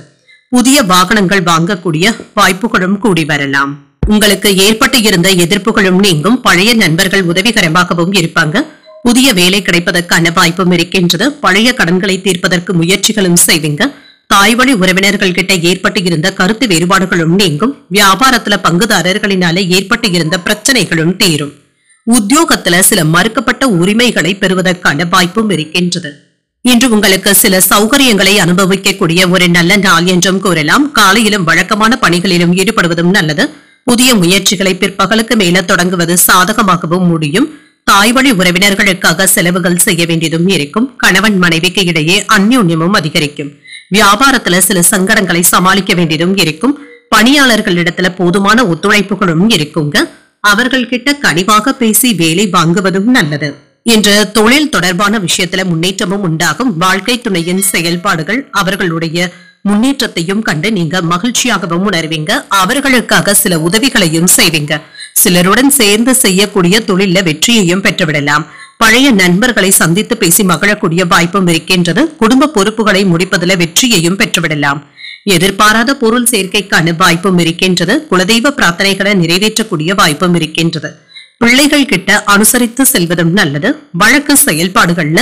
புதிய வாகனங்கள் வாங்கக்கூடிய வாய்ப்புகளும் கூடி வரலாம். உங்களுக்கு ஏற்பட்டு இருந்த எதிர்ப்புகளும் நீங்கும். பழைய நண்பர்கள் உதவிகரமாகவும் இருப்பாங்க. புதிய வேலை கிடைப்பதற்கான வாய்ப்பும் இருக்கின்றது. பழைய கடன்களை தீர்ப்பதற்கு முயற்சிகளும் செய்வீங்க. தாய்வழி உறவினர்கள் கிட்ட ஏற்பட்டு இருந்த கருத்து வேறுபாடுகளும் நீங்கும். வியாபாரத்துல பங்குதாரர்களினால ஏற்பட்டு இருந்த பிரச்சனைகளும் தீரும். உத்தியோகத்துல சில மறுக்கப்பட்ட உரிமைகளை பெறுவதற்கான வாய்ப்பும் இருக்கின்றது. இன்று உங்களுக்கு சில சௌகரியங்களை அனுபவிக்கக்கூடிய ஒரு நல்ல நாள் என்றும் கூறலாம். காலையிலும் வழக்கமான பணிகளிலும் ஈடுபடுவதும் நல்லது. புதிய முயற்சிகளை பிற்பகலுக்கு மேல தொடங்குவது சாதகமாகவும் முடியும். தாய்வழி உறவினர்களுக்காக செலவுகள் செய்ய வேண்டியதும் இருக்கும். கணவன் மனைவிக்கு இடையே அந்யோன்யமும் அதிகரிக்கும். வியாபாரத்துல சில சங்கடங்களை சமாளிக்க வேண்டியதும் இருக்கும். பணியாளர்களிடத்துல போதுமான ஒத்துழைப்புகளும் இருக்குங்க. அவர்கள் கிட்ட கனிவாக பேசி வேலை வாங்குவதும் நல்லது. இன்று தொழில் தொடர்பான விஷயத்துல முன்னேற்றமும் உண்டாகும். வாழ்க்கை துணையின் செயல்பாடுகள் அவர்களுடைய முன்னேற்றத்தையும் கண்டு நீங்க மகிழ்ச்சியாகவும் உணர்வீங்க. அவர்களுக்காக சில உதவிகளையும் செய்வீங்க. சிலருடன் சேர்ந்து செய்யக்கூடிய தொழில வெற்றியையும் பெற்றுவிடலாம். பழைய நண்பர்களை சந்தித்து பேசி மகிழக்கூடிய வாய்ப்பும் இருக்கின்றது. குடும்ப பொறுப்புகளை முடிப்பதில் வெற்றியையும் பெற்றுவிடலாம். எதிர்பாராத பொருள் சேர்க்கைக்கான வாய்ப்பும் இருக்கின்றது. குலதெய்வ பிரார்த்தனைகளை நிறைவேற்றக்கூடிய வாய்ப்பும் இருக்கின்றது. பிள்ளைகள் கிட்ட அனுசரித்து செல்வதும் நல்லது. வழக்கு செயல்பாடுகள்ல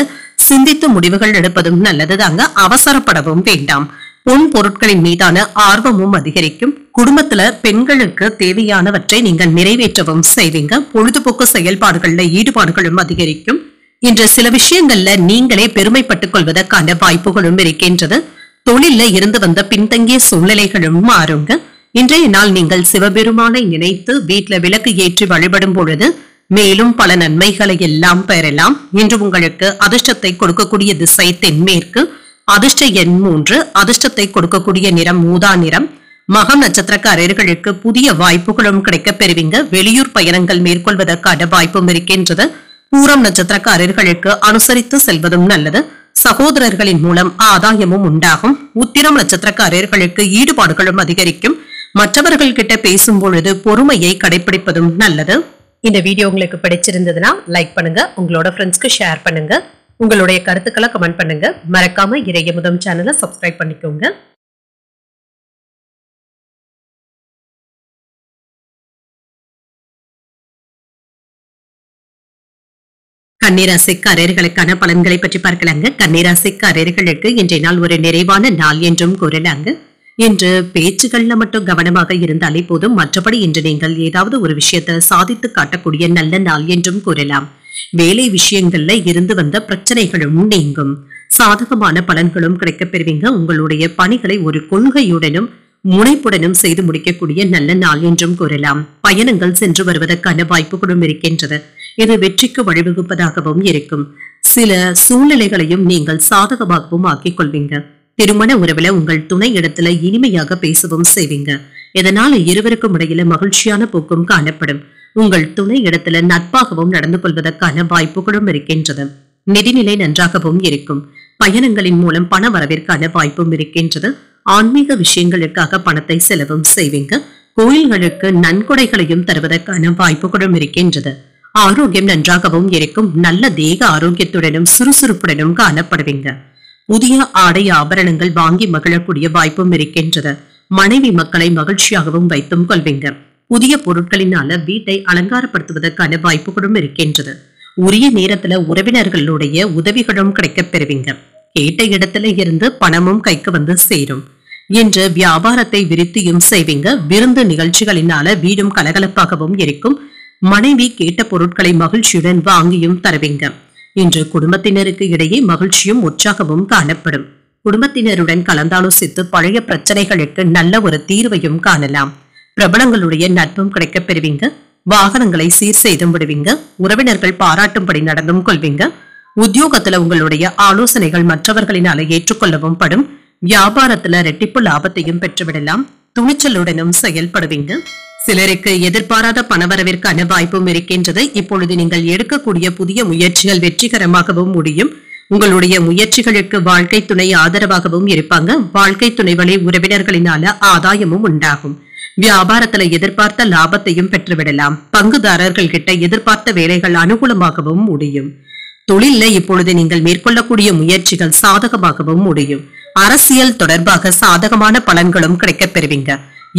சிந்தித்து முடிவுகள் எடுப்பதும் நல்லது தாங்க. அவசரப்படவும் வேண்டாம். பொன் பொருட்களின் மீதான ஆர்வமும் அதிகரிக்கும். குடும்பத்துல பெண்களுக்கு தேவையானவற்றை நீங்கள் நிறைவேற்றவும் செய்வீங்க. பொழுதுபோக்கு செயல்பாடுகள்ல ஈடுபாடுகளும் அதிகரிக்கும். இன்று சில விஷயங்கள்ல நீங்களே பெருமைப்பட்டுக் கொள்வதற்கான வாய்ப்புகளும் இருக்கின்றது. தொழில இருந்து வந்த பின்தங்கிய சூழ்நிலைகளும் மாறுங்க. இன்றைய நாள் நீங்கள் சிவபெருமானை நினைத்து வீட்டுல விளக்கு ஏற்றி வழிபடும் பொழுது மேலும் பல நன்மைகளை எல்லாம் பெறலாம். இன்று உங்களுக்கு அதிர்ஷ்டத்தை கொடுக்கக்கூடிய திசை தென்மேற்கு. அதிர்ஷ்ட எண் 3. அதிர்ஷ்டத்தை கொடுக்கக்கூடிய நிறம் ஊதா நிறம். மகம் நட்சத்திரக்காரர்களுக்கு புதிய வாய்ப்புகளும் கிடைக்கப் பெறுவீங்க. வெளியூர் பயணங்கள் மேற்கொள்வதற்கான வாய்ப்பும் இருக்கின்றது. பூரம் நட்சத்திரக்காரர்களுக்கு அனுசரித்து செல்வதும் நல்லது. சகோதரர்களின் மூலம் ஆதாயமும் உண்டாகும். உத்திரம் நட்சத்திரக்காரர்களுக்கு ஈடுபாடுகளும் அதிகரிக்கும். மற்றவர்கள் கிட்ட பேசும் பொழுது பொறுமையை கடைபிடிப்பதும் நல்லது. இந்த வீடியோ உங்களுக்கு பிடிச்சிருந்ததுன்னா லைக் பண்ணுங்க. உங்களோட ஃப்ரெண்ட்ஸ்க்கு ஷேர் பண்ணுங்க. உங்களுடைய கருத்துக்களை கமெண்ட் பண்ணுங்க. மறக்காம இறையமுதம் சேனலை சப்ஸ்கிரைப் பண்ணிக்கோங்க. கன்னிராசிக்காரர்களுக்கான பலன்களை பற்றி பார்க்கலாங்க. கன்னிராசிக்காரர்களுக்கு இன்றைய நாள் ஒரு நிறைவான நாள் என்றும் கூறலாங்க. இன்று பேச்சுகள்ல மட்டும் கவனமாக இருந்தாலே போதும். மற்றபடி இன்று நீங்கள் ஏதாவது ஒரு விஷயத்தை சாதித்து காட்டக்கூடிய நல்ல நாள் என்றும் கூறலாம். வேலை விஷயங்கள்ல இருந்து வந்த பிரச்சனைகளும் நீங்கும். சாதகமான பலன்களும் கிடைக்கப் பெறுவீங்க. உங்களுடைய பணிகளை ஒரு கொள்கையுடனும் முனைப்புடனும் செய்து முடிக்கக்கூடிய நல்ல நாள் என்றும் கூறலாம். பயணங்கள் சென்று வருவதற்கான வாய்ப்புகளும் இருக்கின்றது. இது வெற்றிக்கு வழிவகுப்பதாகவும் இருக்கும். சில சூழ்நிலைகளையும் நீங்கள் சாதகமாகவும் ஆக்கிக் கொள்வீங்க. திருமண உறவுல உங்கள் துணை இடத்துல இனிமையாக பேசவும் செய்வீங்க. இதனால இருவருக்கும் இடையில மகிழ்ச்சியான போக்கும் காணப்படும். உங்கள் துணை இடத்துல நட்பாகவும் நடந்து கொள்வதற்கான வாய்ப்புகளும் இருக்கின்றது. நிதிநிலை நன்றாகவும் இருக்கும். பயணங்களின் மூலம் பண வரவிற்கான வாய்ப்பும் இருக்கின்றது. ஆன்மீக விஷயங்களுக்காக பணத்தை செலவும் செய்வீங்க. கோயில்களுக்கு நன்கொடைகளையும் தருவதற்கான வாய்ப்புகளும் இருக்கின்றது. ஆரோக்கியம் நன்றாகவும் இருக்கும். நல்ல தேக ஆரோக்கியத்துடனும் சுறுசுறுப்புடனும் காணப்படுவீங்க. புதிய ஆடை ஆபரணங்கள் வாங்கி மகிழக்கூடிய வாய்ப்பும் இருக்கின்றது. மனைவி மக்களை மகிழ்ச்சியாகவும் வைத்தும் கொள்வீங்க. புதிய பொருட்களினால வீட்டை அலங்காரப்படுத்துவதற்கான வாய்ப்புகளும் இருக்கின்றது. உரிய நேரத்துல உறவினர்களுடைய உதவிகளும் கிடைக்கப் பெறுவீங்க. கேட்ட இடத்துல இருந்து பணமும் கைக்கு வந்து சேரும். இன்று வியாபாரத்தை விருத்தியும் செய்வீங்க. விருந்து நிகழ்ச்சிகளினால வீடும் கலகலப்பாகவும் இருக்கும். மனைவி கேட்ட பொருட்களை மகிழ்ச்சியுடன் வாங்கியும் தருவீங்க. இன்று குடும்பத்தினருக்கு இடையே மகிழ்ச்சியும் உற்சாகமும் காணப்படும். குடும்பத்தினருடன் கலந்தாலோசித்து பழைய பிரச்சனைகளுக்கு நல்ல ஒரு தீர்வையும் காணலாம். பிரபலங்களுடைய நட்பும் கிடைக்கப் பெறுவீங்க. வாகனங்களை சீர் செய்தும் விடுவீங்க. உறவினர்கள் பாராட்டும்படி நடந்தும் கொள்வீங்க. உத்தியோகத்துல உங்களுடைய ஆலோசனைகள் மற்றவர்களினால ஏற்றுக்கொள்ளவும் படும். வியாபாரத்துல ரெட்டிப்பு லாபத்தையும் பெற்றுவிடலாம். துணிச்சலுடனும் செயல்படுவீங்க. சிலருக்கு எதிர்பாராத பணவரவிற்கான வாய்ப்பும் இருக்கின்றது. இப்பொழுது நீங்கள் எடுக்கக்கூடிய புதிய முயற்சிகள் வெற்றிகரமாகவும் முடியும். உங்களுடைய முயற்சிகளுக்கு வாழ்க்கை துணை ஆதரவாகவும் இருப்பாங்க. வாழ்க்கை துணை வழி உறவினர்களினால ஆதாயமும் உண்டாகும். வியாபாரத்துல எதிர்பார்த்த லாபத்தையும் பெற்றுவிடலாம். பங்குதாரர்கள் கிட்ட எதிர்பார்த்த வேலைகள் அனுகூலமாகவும் முடியும். தொழில இப்பொழுது நீங்கள் மேற்கொள்ளக்கூடிய முயற்சிகள் சாதகமாகவும் முடியும். அரசியல் தொடர்பாக சாதகமான பலன்களும் கிடைக்கப் பெறுவீங்க.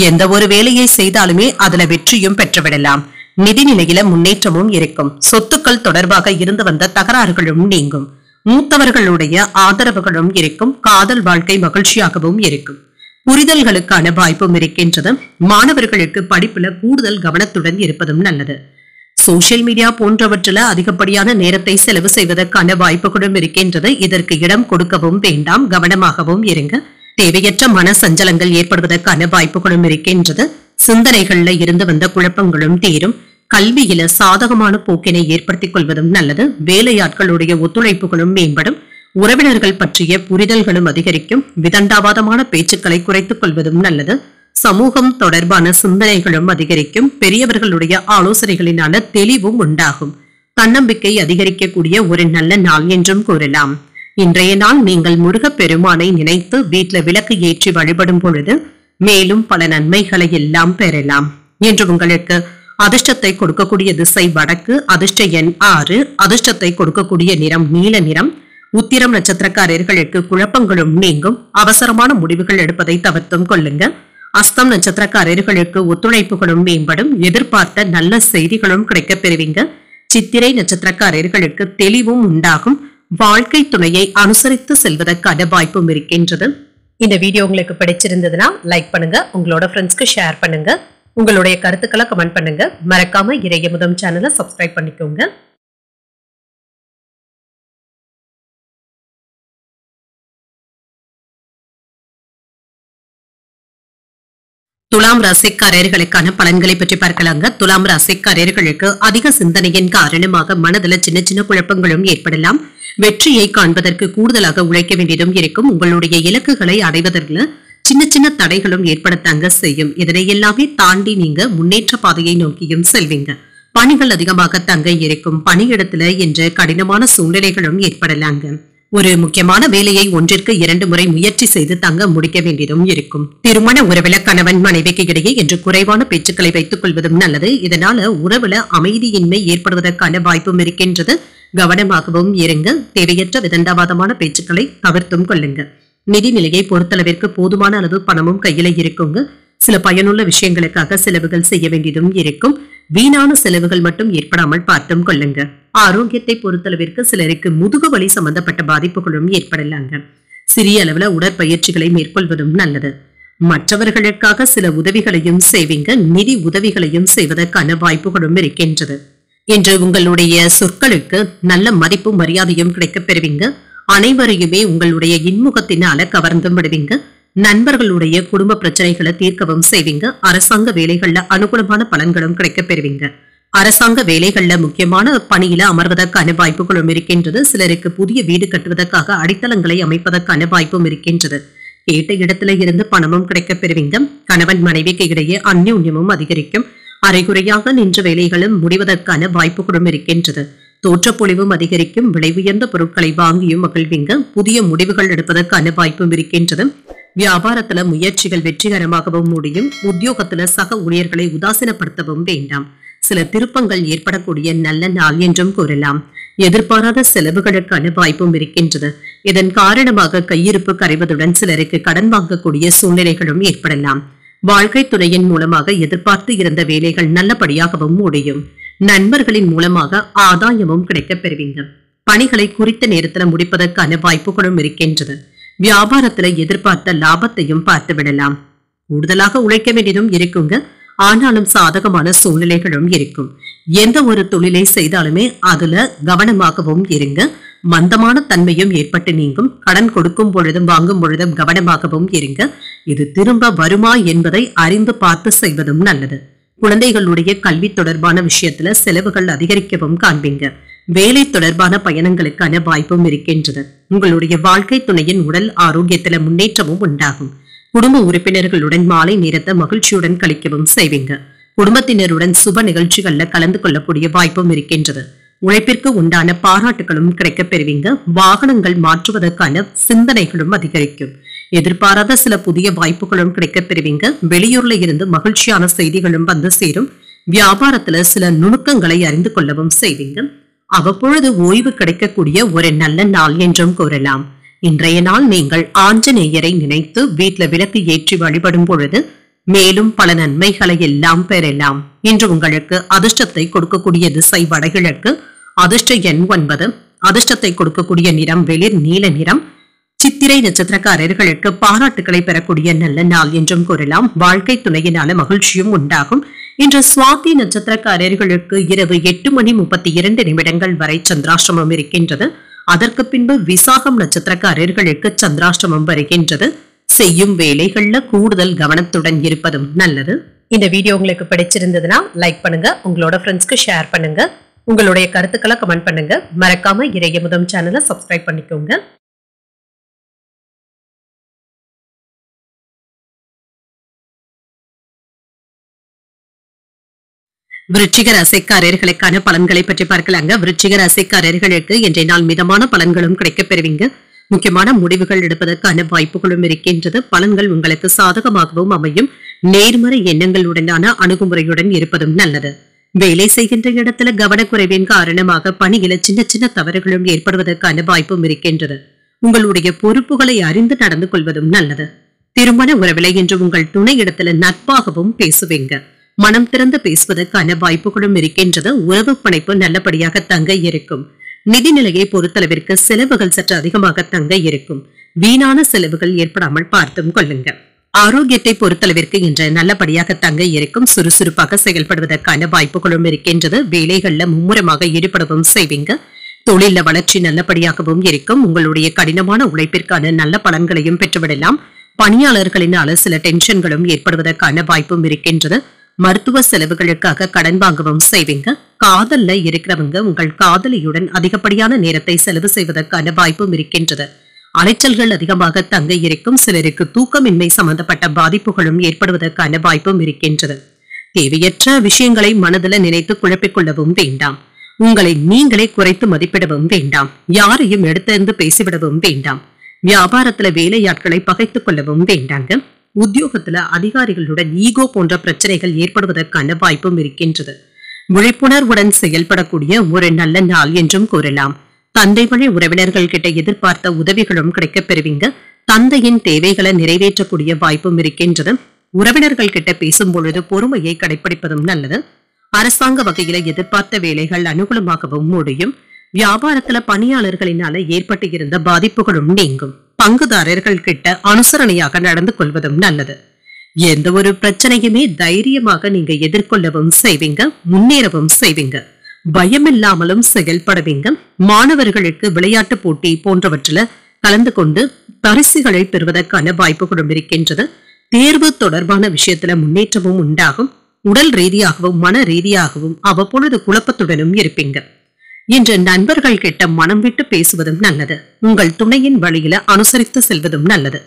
எந்த ஒரு வேலையை செய்தாலுமே அதுல வெற்றியும் பெற்றுவிடலாம். நிதிநிலையில முன்னேற்றமும் இருக்கும். சொத்துக்கள் தொடர்பாக இருந்து வந்த தகராறுகளும் நீங்கும். மூத்தவர்களுடைய ஆதரவுகளும் இருக்கும். காதல் வாழ்க்கை மகிழ்ச்சியாகவும் இருக்கும். புரிதல்களுக்கான வாய்ப்பும் இருக்கின்றது. மாணவர்களுக்கு படிப்புல கூடுதல் கவனத்துடன் இருப்பதும் நல்லது. சோசியல் மீடியா போன்றவற்றில் அதிகப்படியான நேரத்தை செலவு செய்வதற்கான வாய்ப்புகளும் இருக்கின்றது. இதற்கு இடம் கொடுக்கவும் வேண்டாம், கவனமாகவும் இருங்க. தேவையற்ற மன சஞ்சலங்கள் ஏற்படுவதற்கான வாய்ப்புகளும் இருக்கின்றது. சிந்தனைகள்ல இருந்து வந்த குழப்பங்களும் தீரும். கல்வியில சாதகமான போக்கினை ஏற்படுத்திக் கொள்வதும் நல்லது. வேலையாட்களுடைய ஒத்துழைப்புகளும் மேம்படும். உறவினர்கள் பற்றிய புரிதல்களும் அதிகரிக்கும். விதண்டாவாதமான பேச்சுக்களை குறைத்துக் கொள்வதும் நல்லது. சமூகம் தொடர்பான சிந்தனைகளும் அதிகரிக்கும். பெரியவர்களுடைய ஆலோசனைகளினால தெளிவும் உண்டாகும். தன்னம்பிக்கை அதிகரிக்கக்கூடிய ஒரு நல்ல நாள் என்றும் கூறலாம். இன்றைய நாள் நீங்கள் முருகப்பெருமானை நினைத்து வீட்டில் விளக்கு ஏற்றி வழிபடும் பொழுது மேலும் பல நன்மைகளை எல்லாம் பெறலாம். என்று உங்களுக்கு அதிர்ஷ்டத்தை கொடுக்கக்கூடிய திசை வடக்கு, அதிர்ஷ்ட எண் 6, அதிர்ஷ்டத்தை கொடுக்கக்கூடிய நிறம் நீல நிறம். உத்திரம் நட்சத்திரக்காரர்களுக்கு குழப்பங்களும் நீங்கும். அவசரமான முடிவுகள் எடுப்பதை தவிர்த்தும் கொள்ளுங்க. அஸ்தம் நட்சத்திரக்காரர்களுக்கு ஒத்துழைப்புகளும் மேம்படும். எதிர்பார்த்த நல்ல செய்திகளும் கிடைக்கப் பெறுவீங்க. சித்திரை நட்சத்திரக்காரர்களுக்கு தெளிவும் உண்டாகும். வாழ்க்கை துணையை அனுசரித்து செல்வதற்கான வாய்ப்பும் இருக்கின்றது. இந்த வீடியோ உங்களுக்கு பிடிச்சிருந்ததுன்னா லைக் பண்ணுங்க, உங்களோட ஃப்ரெண்ட்ஸ்க்கு ஷேர் பண்ணுங்க, உங்களுடைய கருத்துக்களை கமெண்ட் பண்ணுங்க. மறக்காம இறையமுதம் சேனலை சப்ஸ்கிரைப் பண்ணிக்கோங்க. துலாம் ராசிக்காரர்களுக்கான பலன்களை பற்றி பார்க்கலாங்க. துலாம் ராசிக்காரர்களுக்கு அதிக சிந்தனையின் காரணமாக மனதில் சின்ன சின்ன குழப்பங்களும் ஏற்படலாம். வெற்றியை காண்பதற்கு கூடுதலாக உழைக்க வேண்டியதும் இருக்கும். உங்களுடைய இலக்குகளை அடைவதற்கு சின்ன சின்ன தடைகளும் ஏற்படத்தாங்க செய்யும். இதனை எல்லாமே தாண்டி நீங்க முன்னேற்ற பாதையை நோக்கியும் செல்வீங்க. பணிகள் அதிகமாக தங்க இருக்கும். பணியிடத்துல என்ற கடினமான சூழ்நிலைகளும் ஏற்படலாங்க. ஒரு முக்கியமான வேலையை ஒன்றிற்கு 2 முறை முயற்சி செய்து தங்க முடிக்க வேண்டியதும் இருக்கும். திருமண உறவுல கணவன் மனைவிக்கு இடையே என்று குறைவான பேச்சுக்களை வைத்துக் கொள்வதும் நல்லது. இதனால உறவுல அமைதியின்மை ஏற்படுவதற்கான வாய்ப்பும் இருக்கின்றது. கவனமாகவும் இருங்க. தேவையற்ற விதண்டாவாதமான பேச்சுக்களை தவிர்த்தும் கொள்ளுங்க. நிதி நிலையை பொறுத்தளவிற்கு போதுமான அளவு பணமும் கையில இருக்குங்க. சில பயனுள்ள விஷயங்களுக்காக செலவுகள் செய்ய வேண்டியதும் இருக்கும். வீணான செலவுகள் மட்டும் ஏற்படாமல் பார்த்தும் கொள்ளுங்க. ஆரோக்கியத்தை பொறுத்தளவிற்கு சிலருக்கு முதுகு வலி சம்பந்தப்பட்ட பாதிப்புகளும் ஏற்படலாங்க. சிறிய அளவுல உடற்பயிற்சிகளை மேற்கொள்வதும் நல்லது. மற்றவர்களுக்காக சில உதவிகளையும் செய்வீங்க. நிதி உதவிகளையும் செய்வதற்கான வாய்ப்புகளும் இருக்கின்றது. இன்று உங்களுடைய சொற்களுக்கு நல்ல மதிப்பும் மரியாதையும் கிடைக்கப் பெறுவீங்க. அனைவரையுமே உங்களுடைய இன்முகத்தினால கவர்ந்தும் விடுவீங்க. நண்பர்களுடைய குடும்ப பிரச்சனைகளை தீர்க்கவும் செய்வீங்க. அரசாங்க வேலைகள்ல அனுகூலமான பலன்களும் கிடைக்கப் பெறுவீங்க. அரசாங்க வேலைகள்ல முக்கியமான பணியில அமர்வதற்கான வாய்ப்புகளும் இருக்கின்றது. சிலருக்கு புதிய வீடு கட்டுவதற்காக அடித்தளங்களை அமைப்பதற்கான வாய்ப்பும் இருக்கின்றது. கேட்ட இடத்துல இருந்து பணமும் கிடைக்கப் பெறுவீங்க. கணவன் மனைவிக்கு இடையே அந்யோன்யமும் அதிகரிக்கும். அரைகுறையாக நின்ற வேலைகளும் முடிவதற்கான வாய்ப்புகளும் இருக்கின்றது. தோற்றப்பொழிவும் அதிகரிக்கும். விலை உயர்ந்த பொருட்களை வாங்கியும் மகிழ்வீங்க. புதிய முடிவுகள் எடுப்பதற்கான வாய்ப்பும் இருக்கின்றது. வியாபாரத்துல முயற்சிகள் வெற்றிகரமாகவும் முடியும். உத்தியோகத்துல சக ஊழியர்களை உதாசீனப்படுத்தவும் வேண்டாம். சில திருப்பங்கள் ஏற்படக்கூடிய நல்ல நாள் என்றும் கூறலாம். எதிர்பாராத செலவுகளுக்கான வாய்ப்பும் இருக்கின்றது. இதன் காரணமாக கையிருப்பு கரைவதுடன் சிலருக்கு கடன் வாங்கக்கூடிய சூழ்நிலைகளும் ஏற்படலாம். வாழ்க்கை துணையின் மூலமாக எதிர்பார்த்து இருந்த வேலைகள் நல்லபடியாகவும் முடியும். நண்பர்களின் மூலமாக ஆதாயமும் கிடைக்கப் பெறுவீங்க. பணிகளை குறித்த நேரத்துல முடிப்பதற்கான வாய்ப்புகளும் இருக்கின்றது. வியாபாரத்துல எதிர்பார்த்த லாபத்தையும் பார்த்து விடலாம். கூடுதலாக உழைக்க வேண்டியதும் இருக்குங்க. ஆனாலும் சாதகமான சூழ்நிலைகளும் இருக்கும். எந்த ஒரு தொழிலை செய்தாலுமே அதுல கவனமாகவும் இருங்க. மந்தமான தன்மையும் ஏற்பட்டு நீங்கும். கடன் கொடுக்கும் பொழுதும் வாங்கும் பொழுதும் கவனமாகவும் இருங்க. இது திரும்ப வருமா என்பதை அறிந்து பார்த்து செய்வதும் நல்லது. குழந்தைகளுடைய கல்வி தொடர்பான விஷயத்துல செலவுகள் அதிகரிக்கவும் காண்பீங்க. வேலை தொடர்பான பயணங்களுக்கான வாய்ப்பும் இருக்கின்றது. உங்களுடைய வாழ்க்கை துணையின் உடல் ஆரோக்கியத்துல முன்னேற்றமும் உண்டாகும். குடும்ப உறுப்பினர்களுடன் மாலை நேரத்தை மகிழ்ச்சியுடன் கழிக்கவும் செய்வீங்க. குடும்பத்தினருடன் சுப நிகழ்ச்சிகள்ல கலந்து கொள்ளக்கூடிய வாய்ப்பும் இருக்கின்றது. உழைப்பிற்கு உண்டான பாராட்டுகளும் கிடைக்கப் பெறுவீங்க. வாகனங்கள் மாற்றுவதற்கான சிந்தனைகளும் அதிகரிக்கும். எதிர்பாராத சில புதிய வாய்ப்புகளும் கிடைக்கப் பெறுவீங்க. வெளியூர்ல இருந்து மகிழ்ச்சியான செய்திகளும் வந்து சேரும். வியாபாரத்துல சில நுணுக்கங்களை அறிந்து கொள்ளவும் செய்வீங்க. அவ்வப்பொழுது ஓய்வு கிடைக்கக்கூடிய ஒரு நல்ல நாள் என்றும் கூறலாம். இன்றைய நாள் நீங்கள் ஆஞ்சநேயரை நினைத்து வீட்டுல விளக்கு ஏற்றி வழிபடும் பொழுது மேலும் பல நன்மைகளை எல்லாம் பெறலாம். இன்று உங்களுக்கு அதிர்ஷ்டத்தை கொடுக்கக்கூடிய திசை வடகிழக்கு, அதிர்ஷ்ட எண் 9, அதிர்ஷ்டத்தை கொடுக்கக்கூடிய நிறம் வெளிர் நீல நிறம். சித்திரை நட்சத்திரக்காரர்களுக்கு பாராட்டுகளை பெறக்கூடிய நல்ல நாள் என்றும் கூறலாம். வாழ்க்கை துணையினால மகிழ்ச்சியும் உண்டாகும். இன்று சுவாதி நட்சத்திரக்காரர்களுக்கு இரவு 8:32 வரை சந்திராஷ்டமம் இருக்கின்றது. அதற்கு பின்பு விசாகம் நட்சத்திரக்காரர்களுக்கு சந்திராஷ்டமம் வருகின்றது. செய்யும் வேலைகள்ல கூடுதல் கவனத்துடன் இருப்பதும் நல்லது. இந்த வீடியோ உங்களுக்கு பிடிச்சிருந்ததுன்னா லைக் பண்ணுங்க, உங்களோட ஃப்ரெண்ட்ஸ்க்கு ஷேர் பண்ணுங்க, உங்களுடைய கருத்துக்களை கமெண்ட் பண்ணுங்க. மறக்காம இறையமுதம் சேனலை சப்ஸ்கிரைப் பண்ணிக்கோங்க. விருச்சிக ராசிக்காரர்களுக்கான பலன்களை பற்றி பார்க்கலாங்க. விருச்சிக ராசிக்காரர்களுக்கு இன்றைய நாள் மிதமான பலன்களும் கிடைக்கப் பெறுவீங்க. முக்கியமான முடிவுகள் எடுப்பதற்கான வாய்ப்புகளும் இருக்கின்றது. பலன்கள் உங்களுக்கு சாதகமாகவும் அமையும். நேர்மறை எண்ணங்களுடனான அணுகுமுறையுடன் இருப்பதும் நல்லது. வேலை செய்கின்ற இடத்துல கவனக்குறைவின் காரணமாக பணியில சின்ன சின்ன தவறுகளும் ஏற்படுவதற்கான வாய்ப்பும் இருக்கின்றது. உங்களுடைய பொறுப்புகளை அறிந்து நடந்து கொள்வதும் நல்லது. திருமண உறவிலை என்று உங்கள் துணை இடத்துல நட்பாகவும் பேசுவீங்க. மனம் திறந்து பேசுவதற்கான வாய்ப்புகளும் இருக்கின்றது. உறவு பிணைப்பு நல்லபடியாக தங்க இருக்கும். நிதி நிலையை பொறுத்தளவிற்கு செலவுகள் சற்று அதிகமாக தங்க இருக்கும். வீணான செலவுகள் ஏற்படாமல் பார்த்தும் கொள்ளுங்க. ஆரோக்கியத்தை பொறுத்தளவிற்கு இன்று நல்லபடியாக தங்க இருக்கும். சுறுசுறுப்பாக செயல்படுவதற்கான வாய்ப்புகளும் இருக்கின்றது. வேலைகள்ல மும்முரமாக ஈடுபடவும் செய்வீங்க. தொழில வளர்ச்சி நல்லபடியாகவும் இருக்கும். உங்களுடைய கடினமான உழைப்பிற்கான நல்ல பலன்களையும் பெற்றுவிடலாம். பணியாளர்களினால சில டென்ஷன்களும் ஏற்படுவதற்கான வாய்ப்பும் இருக்கின்றது. மருத்துவ செலவுகளுக்காக கடன் வாங்கவும் செய்வீங்க. காதல்ல இருக்கிறவங்க உங்கள் காதலியுடன் அதிகப்படியான நேரத்தை செலவு செய்வதற்கான வாய்ப்பும் இருக்கின்றது. அலைச்சல்கள் அதிகமாக தங்க இருக்கும். சிலருக்கு தூக்கமின்மை சம்பந்தப்பட்ட பாதிப்புகளும் ஏற்படுவதற்கான வாய்ப்பும் இருக்கின்றது. தேவையற்ற விஷயங்களை மனதில் நினைத்து குழப்பிக் கொள்ளவும் வேண்டாம். உங்களை நீங்களே குறைத்து மதிப்பிடவும் வேண்டாம். யாரையும் எடுத்திருந்து பேசிவிடவும் வேண்டாம். வியாபாரத்துல வேலையாட்களை பகைத்துக் கொள்ளவும் வேண்டாங்க. உத்தியோகத்துல அதிகாரிகளுடன் ஈகோ போன்ற பிரச்சனைகள் ஏற்படுவதற்கான வாய்ப்பும் இருக்கின்றது. விழிப்புணர்வுடன் செயல்படக்கூடிய ஒரு நல்ல நாள் என்றும் கூறலாம். தந்தை வழி உறவினர்கள் கிட்ட எதிர்பார்த்த உதவிகளும் கிடைக்கப் பெறுவீங்க. தந்தையின் தேவைகளை நிறைவேற்றக்கூடிய வாய்ப்பும் இருக்கின்றது. உறவினர்கள் கிட்ட பேசும் பொழுது பொறுமையை கடைபிடிப்பதும் நல்லது. அரசாங்க வகையில எதிர்பார்த்த வேலைகள் அனுகூலமாகவும் முடியும். வியாபாரத்துல பணியாளர்களினால ஏற்பட்டு இருந்த பாதிப்புகளும் நீங்கும். பங்குதாரர்கள் கிட்ட அனுசரணையாக நடந்து கொள்வதும் நல்லது. எந்த ஒரு பிரச்சனையுமே தைரியமாக நீங்க எதிர்கொள்ளவும் செய்வீங்க, முன்னேறவும் செய்வீங்க. பயமில்லாமலும் செயல்படுவீங்க. மாணவர்களுக்கு விளையாட்டு போட்டி போன்றவற்றில கலந்து கொண்டு பரிசுகளை பெறுவதற்கான வாய்ப்புகளும் இருக்கின்றது. தேர்வு தொடர்பான விஷயத்துல முன்னேற்றமும் உண்டாகும். உடல் ரீதியாகவும் மன ரீதியாகவும் அவ்வப்பொழுது குழப்பத்துடனும் இருப்பீங்க. இன்று நண்பர்கள் கிட்ட மனம் விட்டு பேசுவதும் நல்லது. உங்கள் துணையின் வழியில அனுசரித்து செல்வதும் நல்லது.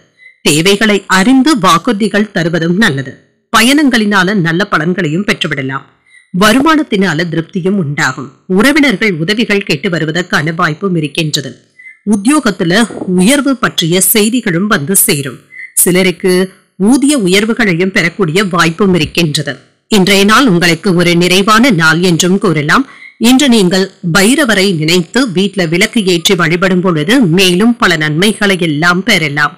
தேவைகளை அறிந்து வாக்குறுதிகள் தருவதும் நல்லது. பயணங்களினால நல்ல பலன்களையும் பெற்றுவிடலாம். வருமானத்தினால திருப்தியும் உண்டாகும். உறவினர்கள் உதவிகள் கேட்டு வருவதற்கான வாய்ப்பும் இருக்கின்றது. உத்தியோகத்துல உயர்வு பற்றிய செய்திகளும் வந்து சேரும். சிலருக்கு ஊதிய உயர்வுகளையும் பெறக்கூடிய வாய்ப்பும் இருக்கின்றது. இன்றைய நாள் உங்களுக்கு ஒரு நிறைவான நாள் என்றும் கூறலாம். இன்று நீங்கள் பைரவரை நினைத்து வீட்டுல விளக்கு ஏற்றி வழிபடும் பொழுது மேலும் பல நன்மைகளை எல்லாம் பெறலாம்.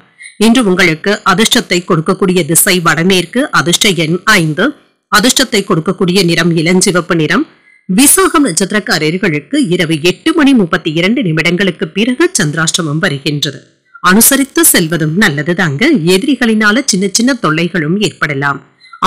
இன்று உங்களுக்கு அதிர்ஷ்டத்தை கொடுக்கக்கூடிய திசை வடமேற்கு. அதிர்ஷ்ட எண் 5. அதிர்ஷ்டத்தை கொடுக்கக்கூடிய நிறம் இளஞ்சிவப்பு நிறம். விசாகம் நட்சத்திரக்காரர்களுக்கு இரவு 8:32 பிறகு சந்திராஷ்டமம் வருகின்றது. அனுசரித்து செல்வதும் நல்லது தாங்க. எதிரிகளினால சின்ன சின்ன தொல்லைகளும் ஏற்படலாம்.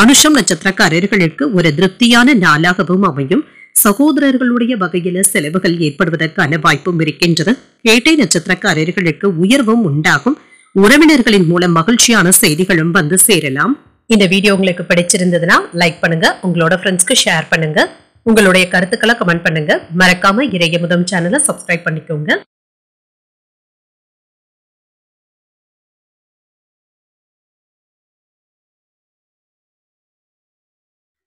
அனுஷம் நட்சத்திரக்காரர்களுக்கு ஒரு திருப்தியான நாளாகவும் அமையும். சகோதரர்களுடைய வகையில செலவுகள் ஏற்படுவதற்கான வாய்ப்பும் இருக்கின்றது. கேட்டை நட்சத்திரக்காரர்களுக்கு உயர்வும் உண்டாகும். உறவினர்களின் மூலம் மகிழ்ச்சியான செய்திகளும் வந்து சேரலாம். இந்த வீடியோ உங்களுக்கு பிடிச்சிருந்ததுன்னா லைக் பண்ணுங்க, உங்களோட ஃப்ரெண்ட்ஸ்க்கு ஷேர் பண்ணுங்க, உங்களுடைய கருத்துக்களை கமெண்ட் பண்ணுங்க. மறக்காம இறையமுதம் சேனலை சப்ஸ்கிரைப் பண்ணிக்கோங்க.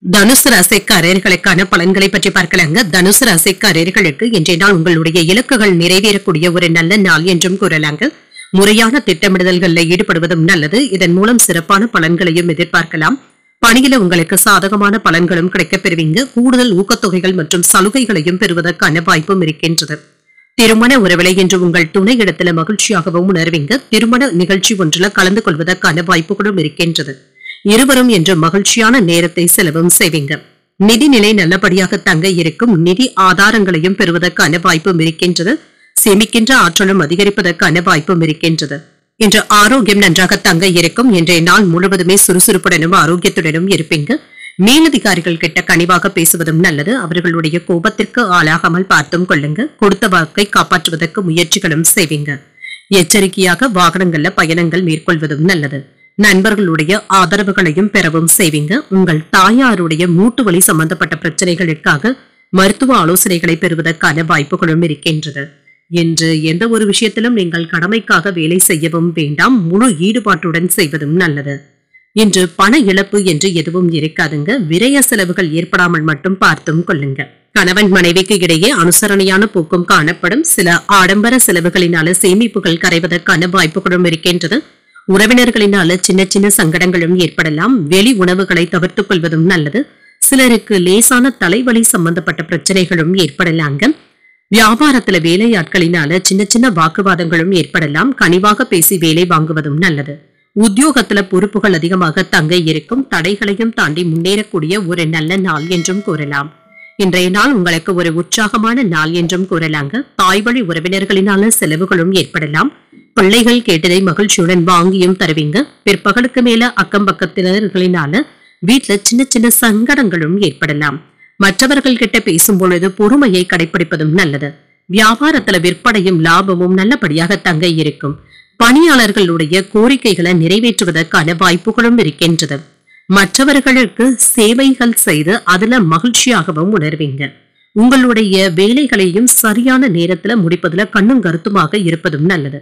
தனுசு ராசிக்காரர்களுக்கான பலன்களை பற்றி பார்க்கலாங்க. தனுசு ராசிக்காரர்களுக்கு இன்றைய நாள் உங்களுடைய இலக்குகள் நிறைவேறக்கூடிய ஒரு நல்ல நாள் என்றும் கூறலாங்க. முறையான திட்டமிடுதல்களில் ஈடுபடுவதும் நல்லது. இதன் மூலம் சிறப்பான பலன்களையும் எதிர்பார்க்கலாம். பணியில உங்களுக்கு சாதகமான பலன்களும் கிடைக்கப் பெறுவீங்க. கூடுதல் ஊக்கத்தொகைகள் மற்றும் சலுகைகளையும் பெறுவதற்கான வாய்ப்பும் இருக்கின்றது. திருமண உறவிலை என்று உங்கள் துணை இடத்துல மகிழ்ச்சியாகவும் உணர்வீங்க. திருமண நிகழ்ச்சி ஒன்றில் கலந்து கொள்வதற்கான வாய்ப்புகளும் இருக்கின்றது. இருவரும் என்று மகிழ்ச்சியான நேரத்தை செலவும் செய்வீங்க. நிதிநிலை நல்லபடியாக தங்க இருக்கும். நிதி ஆதாரங்களையும் பெறுவதற்கான வாய்ப்பும் இருக்கின்றது. சேமிக்கின்ற ஆற்றலும் அதிகரிப்பதற்கான வாய்ப்பும் இருக்கின்றது. இன்று ஆரோக்கியம் நன்றாக தங்க இருக்கும். இன்றைய நாள் முழுவதுமே சுறுசுறுப்புடனும் ஆரோக்கியத்துடனும் இருப்பீங்க. மேலதிகாரிகள் கிட்ட கனிவாக பேசுவதும் நல்லது. அவர்களுடைய கோபத்திற்கு ஆளாகாமல் பார்த்தும் கொள்ளுங்க. கொடுத்த வாக்கை காப்பாற்றுவதற்கு முயற்சிகளும் செய்வீங்க. எச்சரிக்கையாக வாகனங்கள்ல பயணங்கள் மேற்கொள்வதும் நல்லது. நண்பர்களுடைய ஆதரவுகளையும் பெறவும் செய்வீங்க. உங்கள் தாயாருடைய மூட்டு வலி சம்பந்தப்பட்ட பிரச்சனைகளுக்காக மருத்துவ ஆலோசனைகளை பெறுவதற்கான வாய்ப்புகளும் இருக்கின்றது. என்று எந்த ஒரு விஷயத்திலும் நீங்கள் கடமைக்காக வேலை செய்யவும் வேண்டாம். முழு ஈடுபாட்டுடன் செய்வதும் நல்லது. இன்று பண இழப்பு என்று எதுவும் இருக்காதுங்க. விரய செலவுகள் ஏற்படாமல் மட்டும் பார்த்தும் கொள்ளுங்க. கணவன் மனைவிக்கு இடையே அனுசரணையான போக்கும் காணப்படும். சில ஆடம்பர செலவுகளினால சேமிப்புகள் கரைவதற்கான வாய்ப்புகளும் இருக்கின்றது. உறவினர்களினால சின்ன சின்ன சங்கடங்களும் ஏற்படலாம். வெளி உணவுகளை தவிர்த்துக் கொள்வதும் நல்லது. சிலருக்கு லேசான தலைவலி சம்பந்தப்பட்ட பிரச்சனைகளும் ஏற்படலாங்க. வியாபாரத்துல வேலையாட்களினால சின்ன சின்ன வாக்குவாதங்களும் ஏற்படலாம். கனிவாக பேசி வேலை வாங்குவதும் நல்லது. உத்தியோகத்துல பொறுப்புகள் அதிகமாக தங்க இருக்கும். தடைகளையும் தாண்டி முன்னேறக்கூடிய ஒரு நல்ல நாள் என்றும் கூறலாம். இன்றைய நாள் உங்களுக்கு ஒரு உற்சாகமான நாள் என்றும் கூறலாங்க. தாய் வழி உறவினர்களினால செலவுகளும் ஏற்படலாம். பிள்ளைகள் கேட்டதை மகிழ்ச்சியுடன் வாங்கியும் தருவீங்க. பிற்பகலுக்கு மேல அக்கம் பக்கத்தினர்களினால வீட்டுல சின்ன சின்ன சங்கடங்களும் ஏற்படலாம். மற்றவர்கள் கிட்ட பேசும் பொழுது பொறுமையை கடைபிடிப்பதும் நல்லது. வியாபாரத்துல விற்பனையும் லாபமும் நல்லபடியாக தங்க இருக்கும். பணியாளர்களுடைய கோரிக்கைகளை நிறைவேற்றுவதற்கான வாய்ப்புகளும் இருக்கின்றது. மற்றவர்களுக்கு சேவைகள் செய்து அதுல மகிழ்ச்சியாகவும் உணர்வீங்க. உங்களுடைய வேலைகளையும் சரியான நேரத்துல முடிப்பதுல கண்ணும் கருத்துமாக இருப்பதும் நல்லது.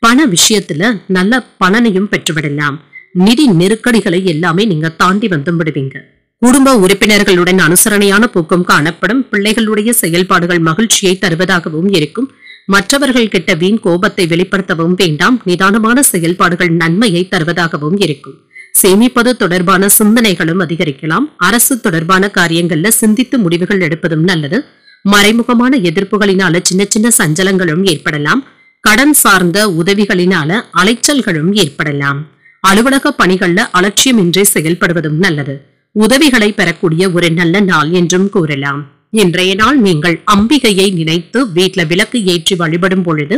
பண விஷயத்துல நல்ல பலனையும் பெற்றுவிடலாம். நிதி நெருக்கடிகளை எல்லாமே நீங்க தாண்டி வந்து விடுவீங்க. குடும்ப உறுப்பினர்களுடன் அனுசரணையான போக்கும் காணப்படும். பிள்ளைகளுடைய செயல்பாடுகள் மகிழ்ச்சியை தருவதாகவும் இருக்கும். மற்றவர்கள் கிட்ட வீண் கோபத்தை வெளிப்படுத்தவும் வேண்டாம். நிதானமான செயல்பாடுகள் நன்மையை தருவதாகவும் இருக்கும். சேமிப்பது தொடர்பான சிந்தனைகளும் அதிகரிக்கலாம். அரசு தொடர்பான காரியங்கள்ல சிந்தித்து முடிவுகள் எடுப்பதும் நல்லது. மறைமுகமான எதிர்ப்புகளினால சின்ன சின்ன சஞ்சலங்களும் ஏற்படலாம். கடன் சார்ந்த உதவிகளினால அலைச்சல்களும் ஏற்படலாம். அலுவலக பணிகள்ல அலட்சியமின்றி செயல்படுவதும் நல்லது. உதவிகளை பெறக்கூடிய ஒரு நல்ல நாள் என்றும் கூறலாம். இன்றைய நாள் நீங்கள் அம்பிகையை நினைத்து வீட்டுல விளக்கு ஏற்றி வழிபடும் பொழுது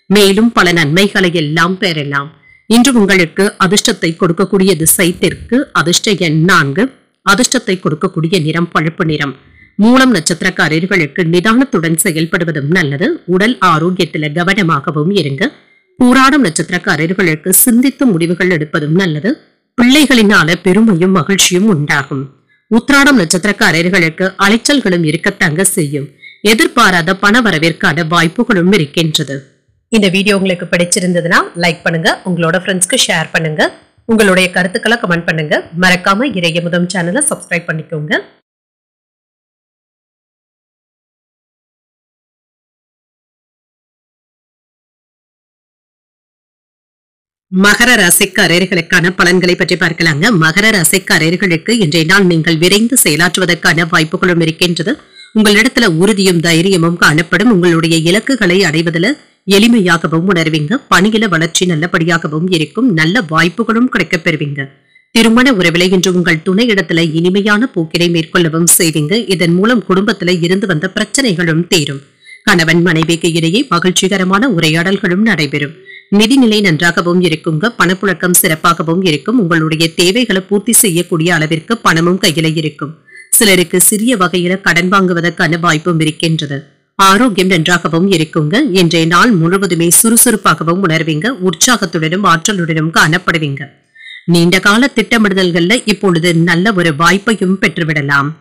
மேலும் பல நன்மைகளை எல்லாம் பெறலாம். இன்று உங்களுக்கு அதிர்ஷ்டத்தை கொடுக்கக்கூடிய திசை தெற்கு. அதிர்ஷ்ட எண் 4. அதிர்ஷ்டத்தை கொடுக்கக்கூடிய நிறம் பழுப்பு நிறம். மூலம் நட்சத்திரக்காரர்களுக்கு நிதானத்துடன் செயல்படுவதும் நல்லது. உடல் ஆரோக்கியத்துல கவனமாகவும் இருங்க. பூராடம் நட்சத்திரக்காரர்களுக்கு சிந்தித்து முடிவுகள் எடுப்பதும் நல்லது. பிள்ளைகளினால பெருமையும் மகிழ்ச்சியும் உண்டாகும். உத்திராடம் நட்சத்திரக்காரர்களுக்கு அலைச்சல்களும் இருக்கத்தாங்க செய்யும். எதிர்பாராத பண வரவிற்கான வாய்ப்புகளும் இருக்கின்றது. இந்த வீடியோ உங்களுக்கு பிடிச்சிருந்ததுன்னா லைக் பண்ணுங்க. உங்களோட ஃப்ரெண்ட்ஸ்க்கு ஷேர் பண்ணுங்க. உங்களுடைய கருத்துக்களை கமெண்ட் பண்ணுங்க. மறக்காம இறையமுதம் சேனலை சப்ஸ்கிரைப் பண்ணிக்கோங்க. மகர ராசிக்காரர்களுக்கான பலன்களை பற்றி பார்க்கலாங்க. மகர ராசிக்காரர்களுக்கு இன்றைய நாள் நீங்கள் விரைந்து செயலாற்றுவதற்கான வாய்ப்புகளும் இருக்கின்றது. உங்களிடத்துல உறுதியும் தைரியமும் காணப்படும். உங்களுடைய இலக்குகளை அடைவதில் எளிமையாகவும் உணர்வீங்க. பணியில வளர்ச்சி நல்லபடியாகவும் இருக்கும். நல்ல வாய்ப்புகளும் கிடைக்கப் பெறுவீங்க. திருமண உறவிலை இன்று உங்கள் துணை இடத்துல இனிமையான போக்கினை மேற்கொள்ளவும் செய்வீங்க. இதன் மூலம் குடும்பத்துல இருந்து வந்த பிரச்சனைகளும் தீரும். கணவன் மனைவிக்கு இடையே மகிழ்ச்சிகரமான உரையாடல்களும் நடைபெறும். நிதிநிலை நன்றாகவும் இருக்குங்க. பணப்புழக்கம் சிறப்பாகவும் இருக்கும். உங்களுடைய தேவைகளை பூர்த்தி செய்யக்கூடிய அளவிற்கு பணமும் கையில இருக்கும். சிலருக்கு சிறிய வகையில கடன் வாங்குவதற்கான வாய்ப்பும் இருக்கின்றது. ஆரோக்கியம் நன்றாகவும் இருக்குங்க. இன்றைய நாள் முழுவதுமே சுறுசுறுப்பாகவும் உணர்வீங்க. உற்சாகத்துடனும் ஆற்றலுடனும் காணப்படுவீங்க. நீண்ட கால திட்டமிடுதல்கள்ல இப்பொழுது நல்ல ஒரு வாய்ப்பையும் பெற்றுவிடலாம்.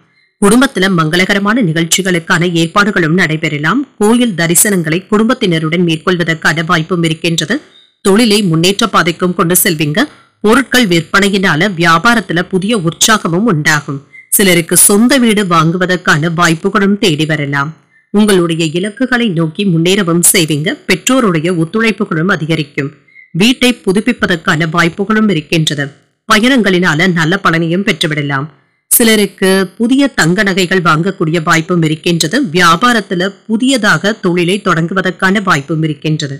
குடும்பத்துல மங்களகரமான நிகழ்ச்சிகளுக்கான ஏற்பாடுகளும் நடைபெறலாம். கோயில் தரிசனங்களை குடும்பத்தினருடன் மேற்கொள்வதற்கான வாய்ப்பும் இருக்கின்றது. தொழிலை முன்னேற்ற பாதைக்கும் கொண்டு செல்வீங்க. பொருட்கள் விற்பனையினால வியாபாரத்துல புதிய உற்சாகமும் உண்டாகும். சிலருக்கு சொந்த வீடு வாங்குவதற்கான வாய்ப்புகளும் தேடி வரலாம். உங்களுடைய இலக்குகளை நோக்கி முன்னேறவும் செய்வீங்க. பெற்றோருடைய ஒத்துழைப்புகளும் அதிகரிக்கும். வீட்டை புதுப்பிப்பதற்கான வாய்ப்புகளும் இருக்கின்றது. பயணங்களினால நல்ல பலனையும் பெற்றுவிடலாம். சிலருக்கு புதிய தங்க நகைகள் வாங்கக்கூடிய வாய்ப்பும் இருக்கின்றது. வியாபாரத்துல புதியதாக தொழிலை தொடங்குவதற்கான வாய்ப்பும் இருக்கின்றது.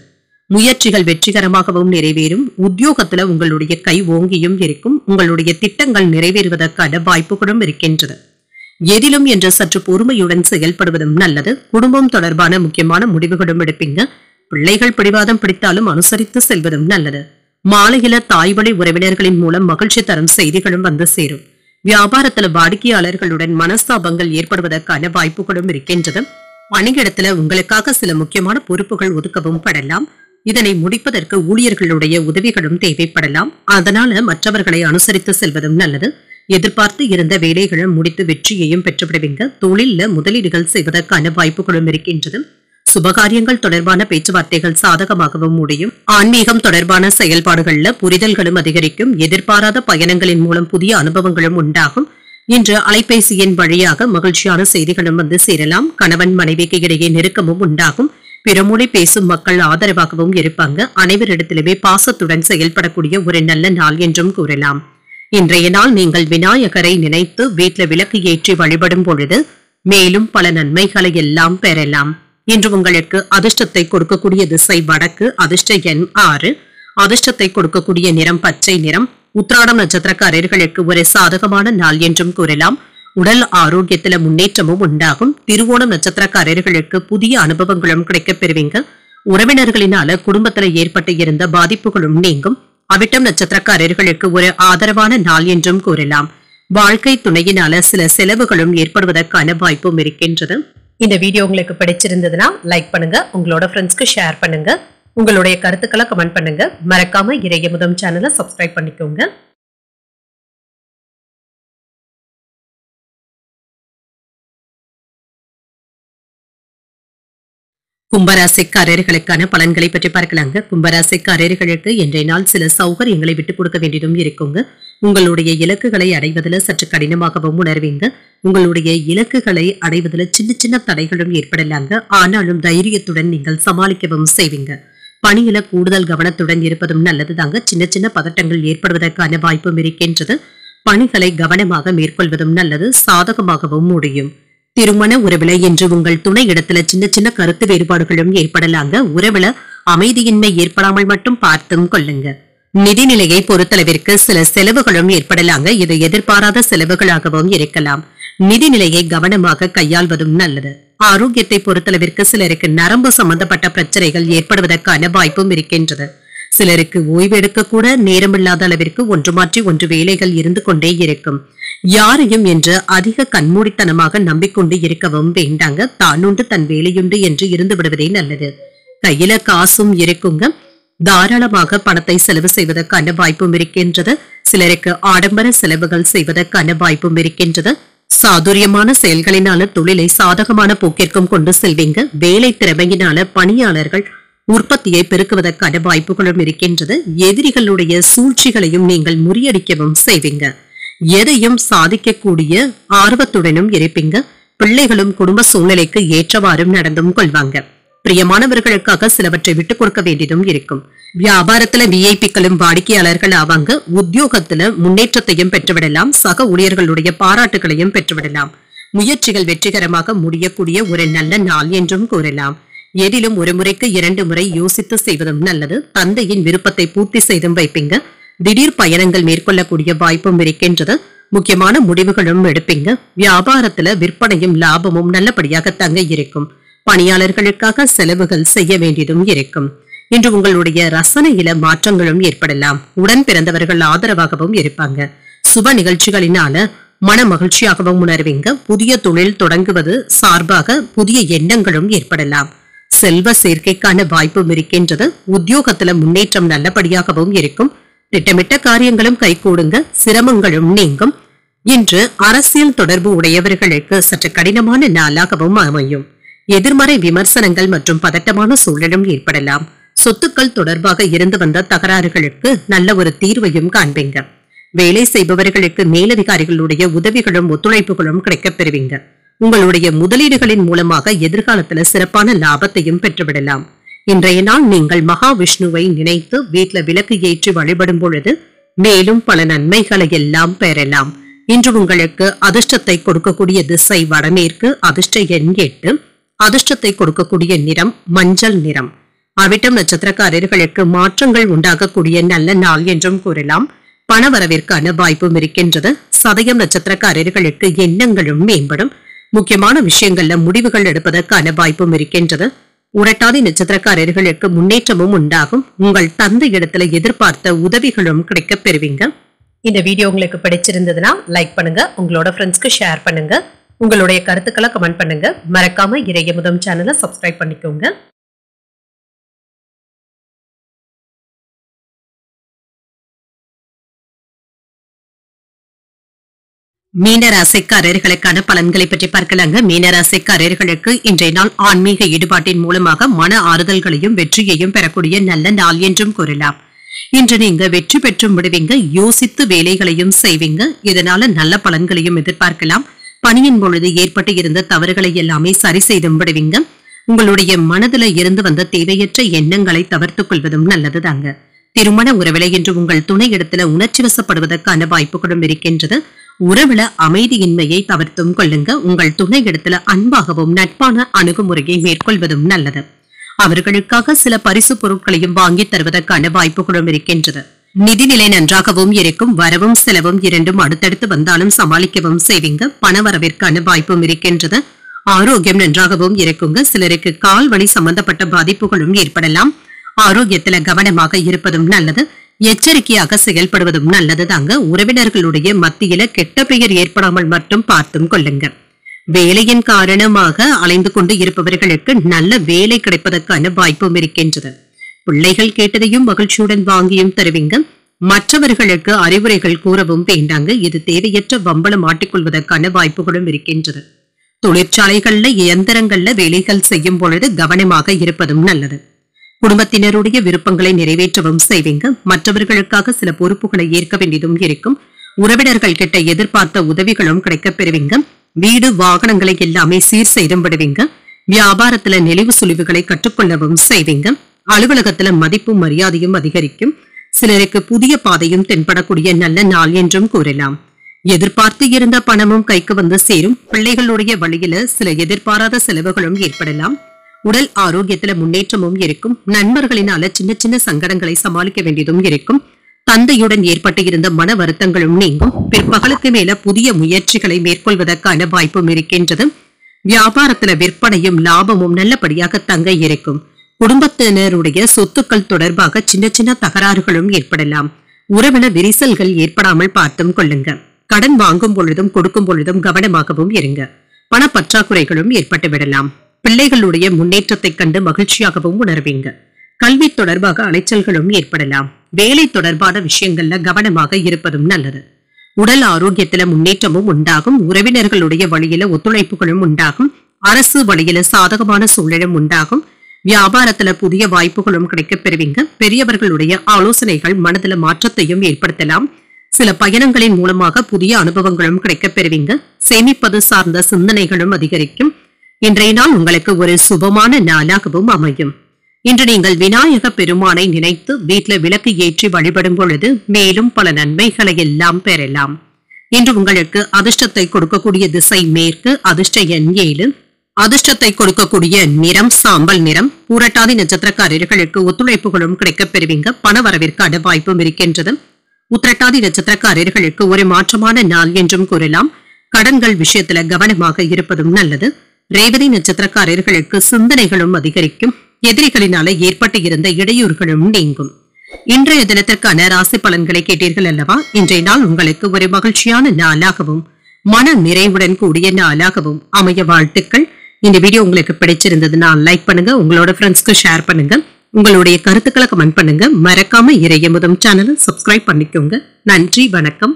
முயற்சிகள் வெற்றிகரமாகவும் நிறைவேறும். உத்தியோகத்துல உங்களுடைய கை ஓங்கியும் இருக்கும். உங்களுடைய திட்டங்கள் நிறைவேறுவதற்கான வாய்ப்புகளும் இருக்கின்றது. எதிலும் என்று சற்று பொறுமையுடன் செயல்படுவதும் நல்லது. குடும்பம் தொடர்பான முக்கியமான முடிவுகளும் எடுப்பீங்க. பிள்ளைகள் பிடிவாதம் பிடித்தாலும் அனுசரித்து செல்வதும் நல்லது. மாலையில தாய் வழி உறவினர்களின் மூலம் மகிழ்ச்சி தரும் செய்திகளும் வந்து சேரும். வியாபாரத்துல வாடிக்கையாளர்களுடன் மனஸ்தாபங்கள் ஏற்படுவதற்கான வாய்ப்புகளும் இருக்கின்றது. பணியிடத்துல உங்களுக்காக சில முக்கியமான பொறுப்புகள் ஒதுக்கவும் படலாம். இதனை முடிப்பதற்கு ஊழியர்களுடைய உதவிகளும் தேவைப்படலாம். அதனால மற்றவர்களை அனுசரித்து செல்வதும் நல்லது. எதிர்பார்த்து இருந்த வேலைகளும் முடித்து வெற்றியையும் பெற்றுவிடுவீங்க. தொழில முதலீடுகள் செய்வதற்கான வாய்ப்புகளும் இருக்கின்றது. சுபகாரியங்கள் தொடர்பான பேச்சுவார்த்தைகள் சாதகமாகவும் முடியும். ஆன்மீகம் தொடர்பான செயல்பாடுகள்ல புரிதல்களும் அதிகரிக்கும். எதிர்பாராத பயணங்களின் மூலம் புதிய அனுபவங்களும் உண்டாகும். இன்று அலைபேசியின் வழியாக மகிழ்ச்சியான செய்திகளும் வந்து சேரலாம். கணவன் மனைவிக்கு இடையே நெருக்கமும் உண்டாகும். பிறமொழி பேசும் மக்கள் ஆதரவாகவும் இருப்பாங்க. அனைவரிடத்திலுமே பாசத்துடன் செயல்படக்கூடிய ஒரு நல்ல நாள் என்றும் கூறலாம். இன்றைய நாள் நீங்கள் விநாயகரை நினைத்து வீட்டில் விளக்கு ஏற்றி வழிபடும் பொழுது மேலும் பல நன்மைகளை எல்லாம் பெறலாம். இன்று உங்களுக்கு அதிர்ஷ்டத்தை கொடுக்கக்கூடிய திசை வடக்கு. அதிர்ஷ்ட எண் 6. அதிர்ஷ்டத்தை கொடுக்கக்கூடிய நிறம் பச்சை நிறம். உத்திராடம் நட்சத்திரக்காரர்களுக்கு ஒரு சாதகமான நாள் என்றும் கூறலாம். உடல் ஆரோக்கியத்துல முன்னேற்றமும் உண்டாகும். திருவோணம் நட்சத்திரக்காரர்களுக்கு புதிய அனுபவங்களும் கிடைக்கப் பெறுவீங்க. உறவினர்களினால குடும்பத்துல ஏற்பட்டு இருந்த பாதிப்புகளும் நீங்கும். அவிட்டம் நட்சத்திரக்காரர்களுக்கு ஒரு ஆதரவான நாள் என்றும் கூறலாம். வாழ்க்கை துணையினால சில செலவுகளும் ஏற்படுவதற்கான வாய்ப்பும் இருக்கின்றது. இந்த வீடியோ உங்களுக்கு பிடிச்சிருந்ததுன்னா லைக் பண்ணுங்க, உங்களோட ஃப்ரெண்ட்ஸ்க்கு ஷேர் பண்ணுங்க, உங்களுடைய கருத்துக்களை கமெண்ட் பண்ணுங்க. மறக்காம இறையமுதம் சேனலை சப்ஸ்கிரைப் பண்ணிக்கோங்க. கும்பராசிக்காரர்களுக்கான பலன்களை பற்றி பார்க்கலாங்க. கும்பராசிக்காரர்களுக்கு இன்றைய நாள் சில சௌகரியங்களை விட்டுக் கொடுக்க வேண்டியதும் இருக்குங்க. உங்களுடைய இலக்குகளை அடைவதில் சற்று கடினமாகவும் உணர்வீங்க. உங்களுடைய இலக்குகளை அடைவதில் சின்ன சின்ன தடைகளும் ஏற்படலாங்க. ஆனாலும் தைரியத்துடன் நீங்கள் சமாளிக்கவும் செய்வீங்க. பணியில கூடுதல் கவனத்துடன் இருப்பதும் நல்லதுதாங்க. சின்ன சின்ன பதட்டங்கள் ஏற்படுவதற்கான வாய்ப்பும் இருக்கின்றது. பணிகளை கவனமாக மேற்கொள்வதும் நல்லது. சாதகமாகவும் முடியும். திருமண உறவுல என்று உங்கள் துணை இடத்துல சின்ன சின்ன கருத்து வேறுபாடுகளும் ஏற்படலாங்க. உறவுல அமைதியின்மை ஏற்படாமல் மட்டும் பார்த்தும் கொள்ளுங்க. நிதிநிலையை பொறுத்தளவிற்கு சில செலவுகளும் ஏற்படலாங்க. இது எதிர்பாராத செலவுகளாகவும் இருக்கலாம். நிதிநிலையை கவனமாக கையாள்வதும் நல்லது. ஆரோக்கியத்தை பொறுத்தளவிற்கு சிலருக்கு நரம்பு சம்பந்தப்பட்ட பிரச்சனைகள் ஏற்படுவதற்கான வாய்ப்பும் இருக்கின்றது. சிலருக்கு ஓய்வு எடுக்க கூட நேரமில்லாத அளவிற்கு ஒன்று மாற்றி ஒன்று வேலைகள் இருந்து கொண்டே இருக்கும். யாரையும் என்று அதிக கண்மூடித்தனமாக நம்பிக்கொண்டு இருக்கவும் வேண்டாங்க. தானுண்டு தன் வேலையுண்டு என்று இருந்து விடுவதே நல்லது. கையில காசும் இருக்குங்க. தாராளமாக பணத்தை செலவு செய்வதற்கான வாய்ப்பும் இருக்கின்றது. சிலருக்கு ஆடம்பர செலவுகள் செய்வதற்கான வாய்ப்பும் இருக்கின்றது. சாதுரியமான செயல்களினால தொழிலை சாதகமான போக்கிற்கும் கொண்டு செல்வீங்க. வேலை திறமையினால பணியாளர்கள் உற்பத்தியை பெருக்குவதற்கான வாய்ப்புகளும் இருக்கின்றது. எதிரிகளுடைய சூழ்ச்சிகளையும் நீங்கள் முறியடிக்கவும் செய்வீங்க. எதையும் சாதிக்கக்கூடிய ஆர்வத்துடனும் இருப்பீங்க. பிள்ளைகளும் குடும்ப சூழ்நிலைக்கு ஏற்றவாறும் நடந்தும் கொள்வாங்க. பிரியமானவர்களுக்காக சிலவற்றை விட்டுக் கொடுக்க வேண்டியதும் இருக்கும். வியாபாரத்துல விஐபிக்களும் வாடிக்கையாளர்கள் ஆவாங்க. உத்தியோகத்துல முன்னேற்றத்தையும் பெற்றுவிடலாம். சக ஊழியர்களுடைய பாராட்டுகளையும் பெற்றுவிடலாம். முயற்சிகள் வெற்றிகரமாக முடியக்கூடிய ஒரு நல்ல நாள் என்றும் கூறலாம். எதிலும் ஒரு முறைக்கு 2 முறை யோசித்து செய்வதும் நல்லது. தந்தையின் விருப்பத்தை பூர்த்தி செய்தும் வைப்பீங்க. திடீர் பயணங்கள் மேற்கொள்ளக்கூடிய வாய்ப்பும் இருக்கின்றது. முக்கியமான முடிவுகளும் எடுப்பீங்க. வியாபாரத்துல விற்பனையும் லாபமும் நல்லபடியாக தங்க இருக்கும். பணியாளர்களுக்காக செலவுகள் செய்ய வேண்டியதும் இருக்கும். இன்று உங்களுடைய ரசனையில மாற்றங்களும் ஏற்படலாம். உடன் பிறந்தவர்கள் ஆதரவாகவும் இருப்பாங்க. சுப நிகழ்ச்சிகளினால மன மகிழ்ச்சியாகவும் உணர்வீங்க. புதிய தொழில் தொடங்குவது சார்பாக புதிய எண்ணங்களும் ஏற்படலாம். செல்வ சேர்க்கைக்கான வாய்ப்பும் இருக்கின்றது. உத்தியோகத்துல முன்னேற்றம் நல்லபடியாகவும் இருக்கும். திட்டமிட்ட காரியங்களும் கைகூடுங்க. சிரமங்களும் நீங்கும். இன்று அரசியல் தொடர்பு உடையவர்களுக்கு சற்று கடினமான நாளாகவும் அமையும். எதிர்மறை விமர்சனங்கள் மற்றும் பதட்டமான சூழலும் ஏற்படலாம். சொத்துக்கள் தொடர்பாக இருந்து வந்த தகராறுகளுக்கு நல்ல ஒரு தீர்வையும் காண்பீங்க. வேலை செய்பவர்களுக்கு மேலதிகாரிகளுடைய உதவிகளும் ஒத்துழைப்புகளும் கிடைக்கப் பெறுவீங்க. உங்களுடைய முதலீடுகளின் மூலமாக எதிர்காலத்துல சிறப்பான லாபத்தையும் பெற்றுவிடலாம். இன்றைய நாள் நீங்கள் மகாவிஷ்ணுவை நினைத்து வீட்டுல விளக்கு ஏற்றி வழிபடும் பொழுது மேலும் பல நன்மைகளை எல்லாம் பெறலாம். இன்று உங்களுக்கு அதிர்ஷ்டத்தை கொடுக்கக்கூடிய திசை வடமேற்கு. அதிர்ஷ்ட எண் 8. அதிர்ஷ்டத்தை கொடுக்கக்கூடிய நிறம் மஞ்சள் நிறம். அவிட்டம் நட்சத்திரக்காரர்களுக்கு மாற்றங்கள் உண்டாகக்கூடிய நல்ல நாள் என்றும் கூறலாம். பணவரவிற்கான வாய்ப்பும் இருக்கின்றது. சதயம் நட்சத்திரக்காரர்களுக்கு எண்ணங்களும் மேம்படும். முக்கியமான விஷயங்கள்ல முடிவுகள் எடுப்பதற்கான வாய்ப்பும் இருக்கின்றது. உரட்டாதி நட்சத்திரக்காரர்களுக்கு முன்னேற்றமும் உண்டாகும். உங்கள் தந்தை இடத்துல எதிர்பார்த்த உதவிகளும் கிடைக்கப் பெறுவீங்க. இந்த வீடியோ உங்களுக்கு பிடிச்சிருந்ததுன்னா லைக் பண்ணுங்க, உங்களோட ஃப்ரெண்ட்ஸ்க்கு ஷேர் பண்ணுங்க, உங்களுடைய கருத்துக்களை கமெண்ட் பண்ணுங்க. மறக்காம இறையமுதம் சேனலை சப்ஸ்கிரைப் பண்ணிக்கோங்க. மீனராசிக்காரர்களுக்கான பலன்களை பற்றி பார்க்கலாங்க. மீனராசிக்காரர்களுக்கு இன்றைய நாள் ஆன்மீக ஈடுபாட்டின் மூலமாக மன ஆறுதல்களையும் வெற்றியையும் பெறக்கூடிய நல்ல நாள் என்றும் கூறலாம். இன்று நீங்க வெற்றி பெற்றும் விடுவீங்க, யோசித்து வேலைகளையும் செய்வீங்க. இதனால நல்ல பலன்களையும் எதிர்பார்க்கலாம். பணியின் பொழுது ஏற்பட்டு இருந்த தவறுகளை எல்லாமே சரி செய்தும் விடுவீங்க. உங்களுடைய மனதில இருந்து வந்த தேவையற்ற எண்ணங்களை தவிர்த்துக் கொள்வதும் நல்லதுதாங்க. திருமண உறவில இன்று உங்கள் துணை இடத்துல உணர்ச்சி வசப்படுவதற்கான வாய்ப்புகளும் இருக்கின்றது. உறவுல அமைதியின்மையை தவிர்த்தும் கொள்ளுங்க. உங்கள் துணை இடத்துல அன்பாகவும் நட்பான அணுகுமுறையை மேற்கொள்வதும் நல்லது. அவர்களுக்காக சில பரிசு பொருட்களையும் வாங்கி தருவதற்கான வாய்ப்புகளும் இருக்கின்றது. நிதிநிலை நன்றாகவும் இருக்கும். வரவும் செலவும் இரண்டும் அடுத்தடுத்து வந்தாலும் சமாளிக்கவும் செய்வீங்க. பணவரவிற்கான வாய்ப்பும் இருக்கின்றது. ஆரோக்கியம் நன்றாகவும் இருக்குங்க. சிலருக்கு கால் வலி சம்பந்தப்பட்ட பாதிப்புகளும் ஏற்படலாம். ஆரோக்கியத்துல கவனமாக இருப்பதும் நல்லது. எச்சரிக்கையாக செயல்படுவதும் நல்லது தாங்க. உறவினர்களுடைய மத்தியில கெட்ட பெயர் ஏற்படாமல் மட்டும் பார்த்தும் கொள்ளுங்க. வேலையின் காரணமாக அலைந்து கொண்டு இருப்பவர்களுக்கு நல்ல வேலை கிடைப்பதற்கான வாய்ப்பும் இருக்கின்றது. பிள்ளைகள் கேட்டதையும் மகிழ்ச்சியுடன் வாங்கியும் தருவீங்க. மற்றவர்களுக்கு அறிவுரைகள் கூறவும் வேண்டாங்க. இது தேவையற்ற வம்பளம் மாட்டிக்கொள்வதற்கான வாய்ப்புகளும் இருக்கின்றது. தொழிற்சாலைகள்ல இயந்திரங்கள்ல வேலைகள் செய்யும் பொழுது கவனமாக இருப்பதும் நல்லது. குடும்பத்தினருடைய விருப்பங்களை நிறைவேற்றவும் செய்வீங்க. மற்றவர்களுக்காக சில பொறுப்புகளை ஏற்க வேண்டியதும் இருக்கும். உறவினர்கள் கிட்ட எதிர்பார்த்த உதவிகளும் கிடைக்கப் பெறுவீங்க. வீடு வாகனங்களை எல்லாமே சீர் செய்தும் விடுவீங்க. வியாபாரத்துல நெளிவு சுழிவுகளை கற்றுக்கொள்ளவும் செய்வீங்க. அலுவலகத்துல மதிப்பும் மரியாதையும் அதிகரிக்கும். சிலருக்கு புதிய பாதையும் தென்படக்கூடிய நல்ல நாள் என்றும் கூறலாம். எதிர்பார்த்து இருந்த பணமும் கைக்கு வந்து சேரும். பிள்ளைகளுடைய வழியில சில எதிர்பாராத செலவுகளும் ஏற்படலாம். உடல் ஆரோக்கியத்துல முன்னேற்றமும் இருக்கும். நண்பர்களினால சின்ன சின்ன சங்கடங்களை சமாளிக்க வேண்டியதும் இருக்கும். தந்தையுடன் ஏற்பட்டு இருந்த மன வருத்தங்களும் நீங்கும். பிற்பகலுக்கு மேல புதிய முயற்சிகளை மேற்கொள்வதற்கான வாய்ப்பும் இருக்கின்றது. வியாபாரத்துல விற்பனையும் லாபமும் நல்லபடியாக தங்க இருக்கும். குடும்பத்தினருடைய சொத்துக்கள் தொடர்பாக சின்ன சின்ன தகராறுகளும் ஏற்படலாம். உறவின விரிசல்கள் ஏற்படாமல் பார்த்தும் கொள்ளுங்க. கடன் வாங்கும் பொழுதும் கொடுக்கும் பொழுதும் கவனமாகவும் இருங்க. பணப்பற்றாக்குறைகளும் ஏற்பட்டு விடலாம். பிள்ளைகளுடைய முன்னேற்றத்தை கண்டு மகிழ்ச்சியாகவும் உணர்வீங்க. கல்வி தொடர்பாக அலைச்சல்களும் ஏற்படலாம். வேலை தொடர்பான விஷயங்கள்ல கவனமாக இருப்பதும் நல்லது. உடல் ஆரோக்கியத்துல முன்னேற்றமும் உண்டாகும். உறவினர்களுடைய வழியில ஒத்துழைப்புகளும் உண்டாகும். அரசு வழியில சாதகமான சூழலும் உண்டாகும். வியாபாரத்துல புதிய வாய்ப்புகளும் கிடைக்கப் பெறுவீங்க. பெரியவர்களுடைய ஆலோசனைகள் மனதில மாற்றத்தையும் ஏற்படுத்தலாம். சில பயணங்களின் மூலமாக புதிய அனுபவங்களும் கிடைக்கப் பெறுவீங்க. சேமிப்பது சார்ந்த சிந்தனைகளும் அதிகரிக்கும். இன்றைய நாள் உங்களுக்கு ஒரு சுபமான நாளாகவும் அமையும். இன்று நீங்கள் விநாயக பெருமானை நினைத்து வீட்டில் விளக்கு ஏற்றி வழிபடும் பொழுது மேலும் பல நன்மைகளை எல்லாம் பெறலாம். இன்று உங்களுக்கு அதிர்ஷ்டத்தை கொடுக்கக்கூடிய திசை மேற்கு. அதிர்ஷ்ட எண் 7. அதிர்ஷ்டத்தை கொடுக்கக்கூடிய நிறம் சாம்பல் நிறம். பூரட்டாதி நட்சத்திரக்காரர்களுக்கு ஒத்துழைப்புகளும் கிடைக்கப் பெறுவீங்க. பணவரவிற்கான வாய்ப்பும் இருக்கின்றது. உத்திரட்டாதி நட்சத்திரக்காரர்களுக்கு ஒரு மாற்றமான நாள் என்றும் கூறலாம். கடன்கள் விஷயத்துல கவனமாக இருப்பதும் நல்லது. ரேவதி நட்சத்திரக்காரர்களுக்கு சிந்தனைகளும் அதிகரிக்கும். எதிரிகளினால ஏற்பட்டு இருந்த இடையூறுகளும் நீங்கும். இன்றைய தினத்திற்கான ராசி பலன்களை கேட்டீர்கள் அல்லவா? இன்றைய நாள் உங்களுக்கு ஒரு மகிழ்ச்சியான நாளாகவும் மன நிறைவுடன் கூடிய நாளாகவும் அமைய வாழ்த்துக்கள். இந்த வீடியோ உங்களுக்கு பிடிச்சிருந்ததுன்னா லைக் பண்ணுங்க, உங்களோட ஃப்ரெண்ட்ஸ்க்கு ஷேர் பண்ணுங்க, உங்களுடைய கருத்துக்களை கமெண்ட் பண்ணுங்க. மறக்காம இறையமுதம் சேனலை சப்ஸ்கிரைப் பண்ணிக்கோங்க. நன்றி, வணக்கம்.